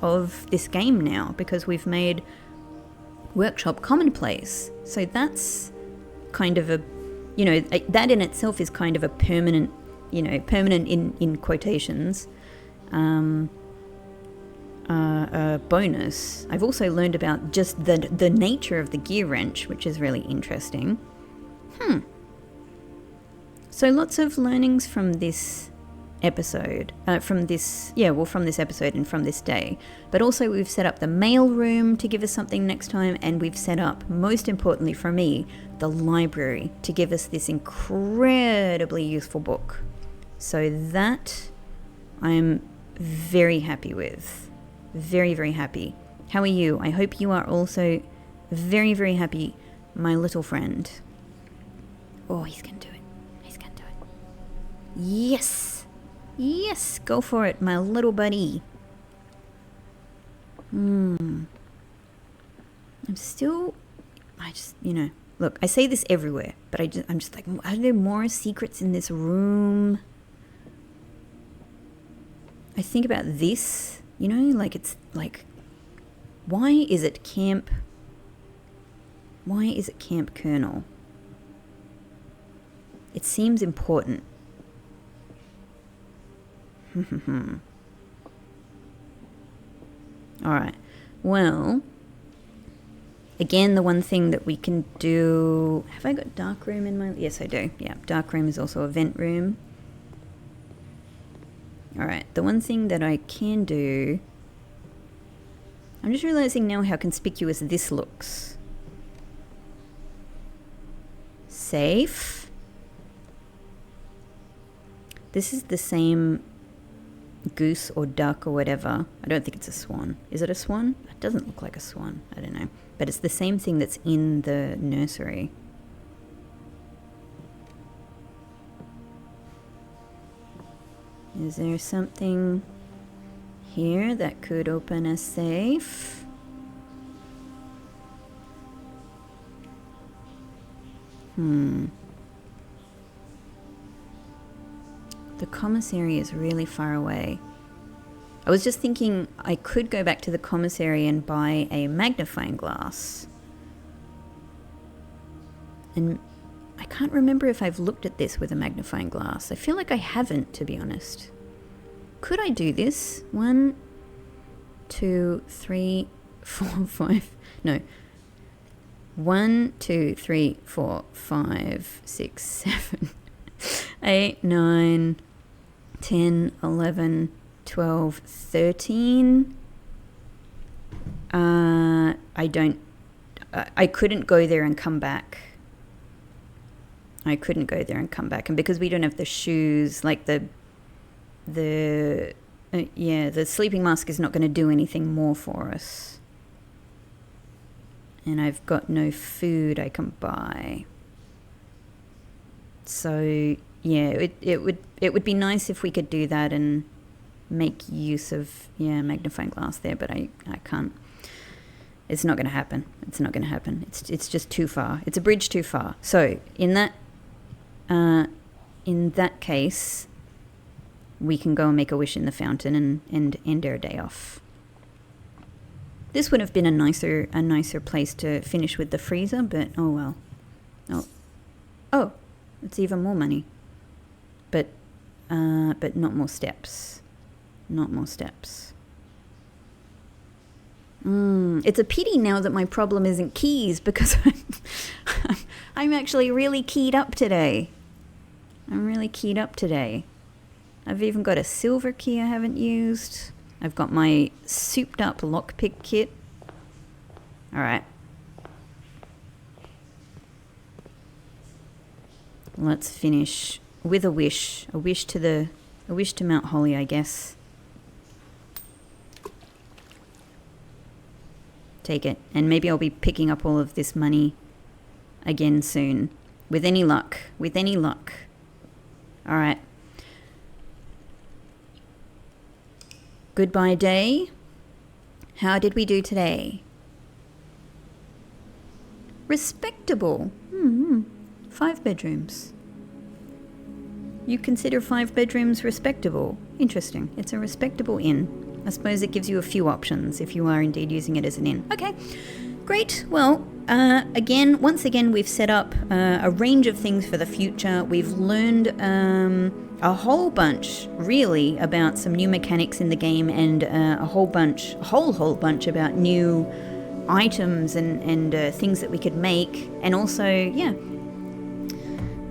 of this game now, because we've made workshop commonplace. So that's kind of a, you know, that in itself is kind of a permanent, you know, permanent in quotations, bonus. I've also learned about just the nature of the gear wrench, which is really interesting. So lots of learnings from this episode, from this episode and from this day. But also we've set up the mail room to give us something next time, and we've set up, most importantly for me, the library to give us this incredibly useful book. So that I'm very happy with. Very, very happy. How are you? I hope you are also very, very happy, my little friend. Oh, he's gonna do it. He's gonna do it. Yes! Yes! Go for it, my little buddy. Look, I say this everywhere, but I'm just like, are there more secrets in this room? I think about this, you know, like it's like, why is it Camp Colonel? It seems important. Alright, well, again, the one thing that we can do, have I got dark room in my, yes I do, yeah, dark room is also a vent room. Alright, the one thing that I can do, I'm just realizing now how conspicuous this looks. Safe. This is the same goose or duck or whatever. I don't think it's a swan. Is it a swan? It doesn't look like a swan. I don't know. But it's the same thing that's in the nursery. Is there something here that could open a safe? The commissary is really far away. I was just thinking I could go back to the commissary and buy a magnifying glass. And I can't remember if I've looked at this with a magnifying glass. I feel like I haven't, to be honest. Could I do this? 1, 2, 3, 4, 5. No. 1, 2, 3, 4, 5, 6, 7, 8, 9, 10, 11, 12, 13. I couldn't go there and come back. And because we don't have the shoes, like the sleeping mask is not going to do anything more for us. And I've got no food I can buy. So yeah, it would be nice if we could do that and make use of magnifying glass there, but I can't. It's not going to happen. It's just too far. It's a bridge too far. So in that case, we can go and make a wish in the fountain and end our day off. This would have been a nicer place to finish with the freezer, but oh well. Oh, it's even more money. But not more steps. It's a pity now that my problem isn't keys, because I'm actually really keyed up today. I've even got a silver key I haven't used. I've got my souped up lockpick kit. All right. Let's finish with a wish. A wish to Mount Holly, I guess. Take it. And maybe I'll be picking up all of this money again soon. With any luck. All right. Goodbye day. How did we do today? Respectable. 5 bedrooms. You consider 5 bedrooms respectable? Interesting. It's a respectable inn. I suppose it gives you a few options if you are indeed using it as an inn. Okay, great. Well, once again, we've set up a range of things for the future. We've learned a whole bunch, really, about some new mechanics in the game, and a whole bunch about new items and things that we could make, and also,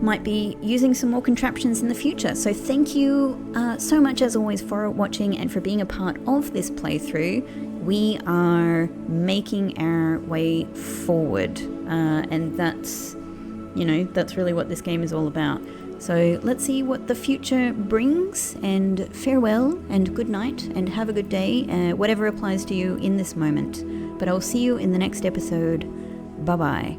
might be using some more contraptions in the future. So thank you so much, as always, for watching and for being a part of this playthrough. We are making our way forward, and that's really what this game is all about. So let's see what the future brings, and farewell and good night and have a good day, whatever applies to you in this moment. But I'll see you in the next episode. Bye-bye.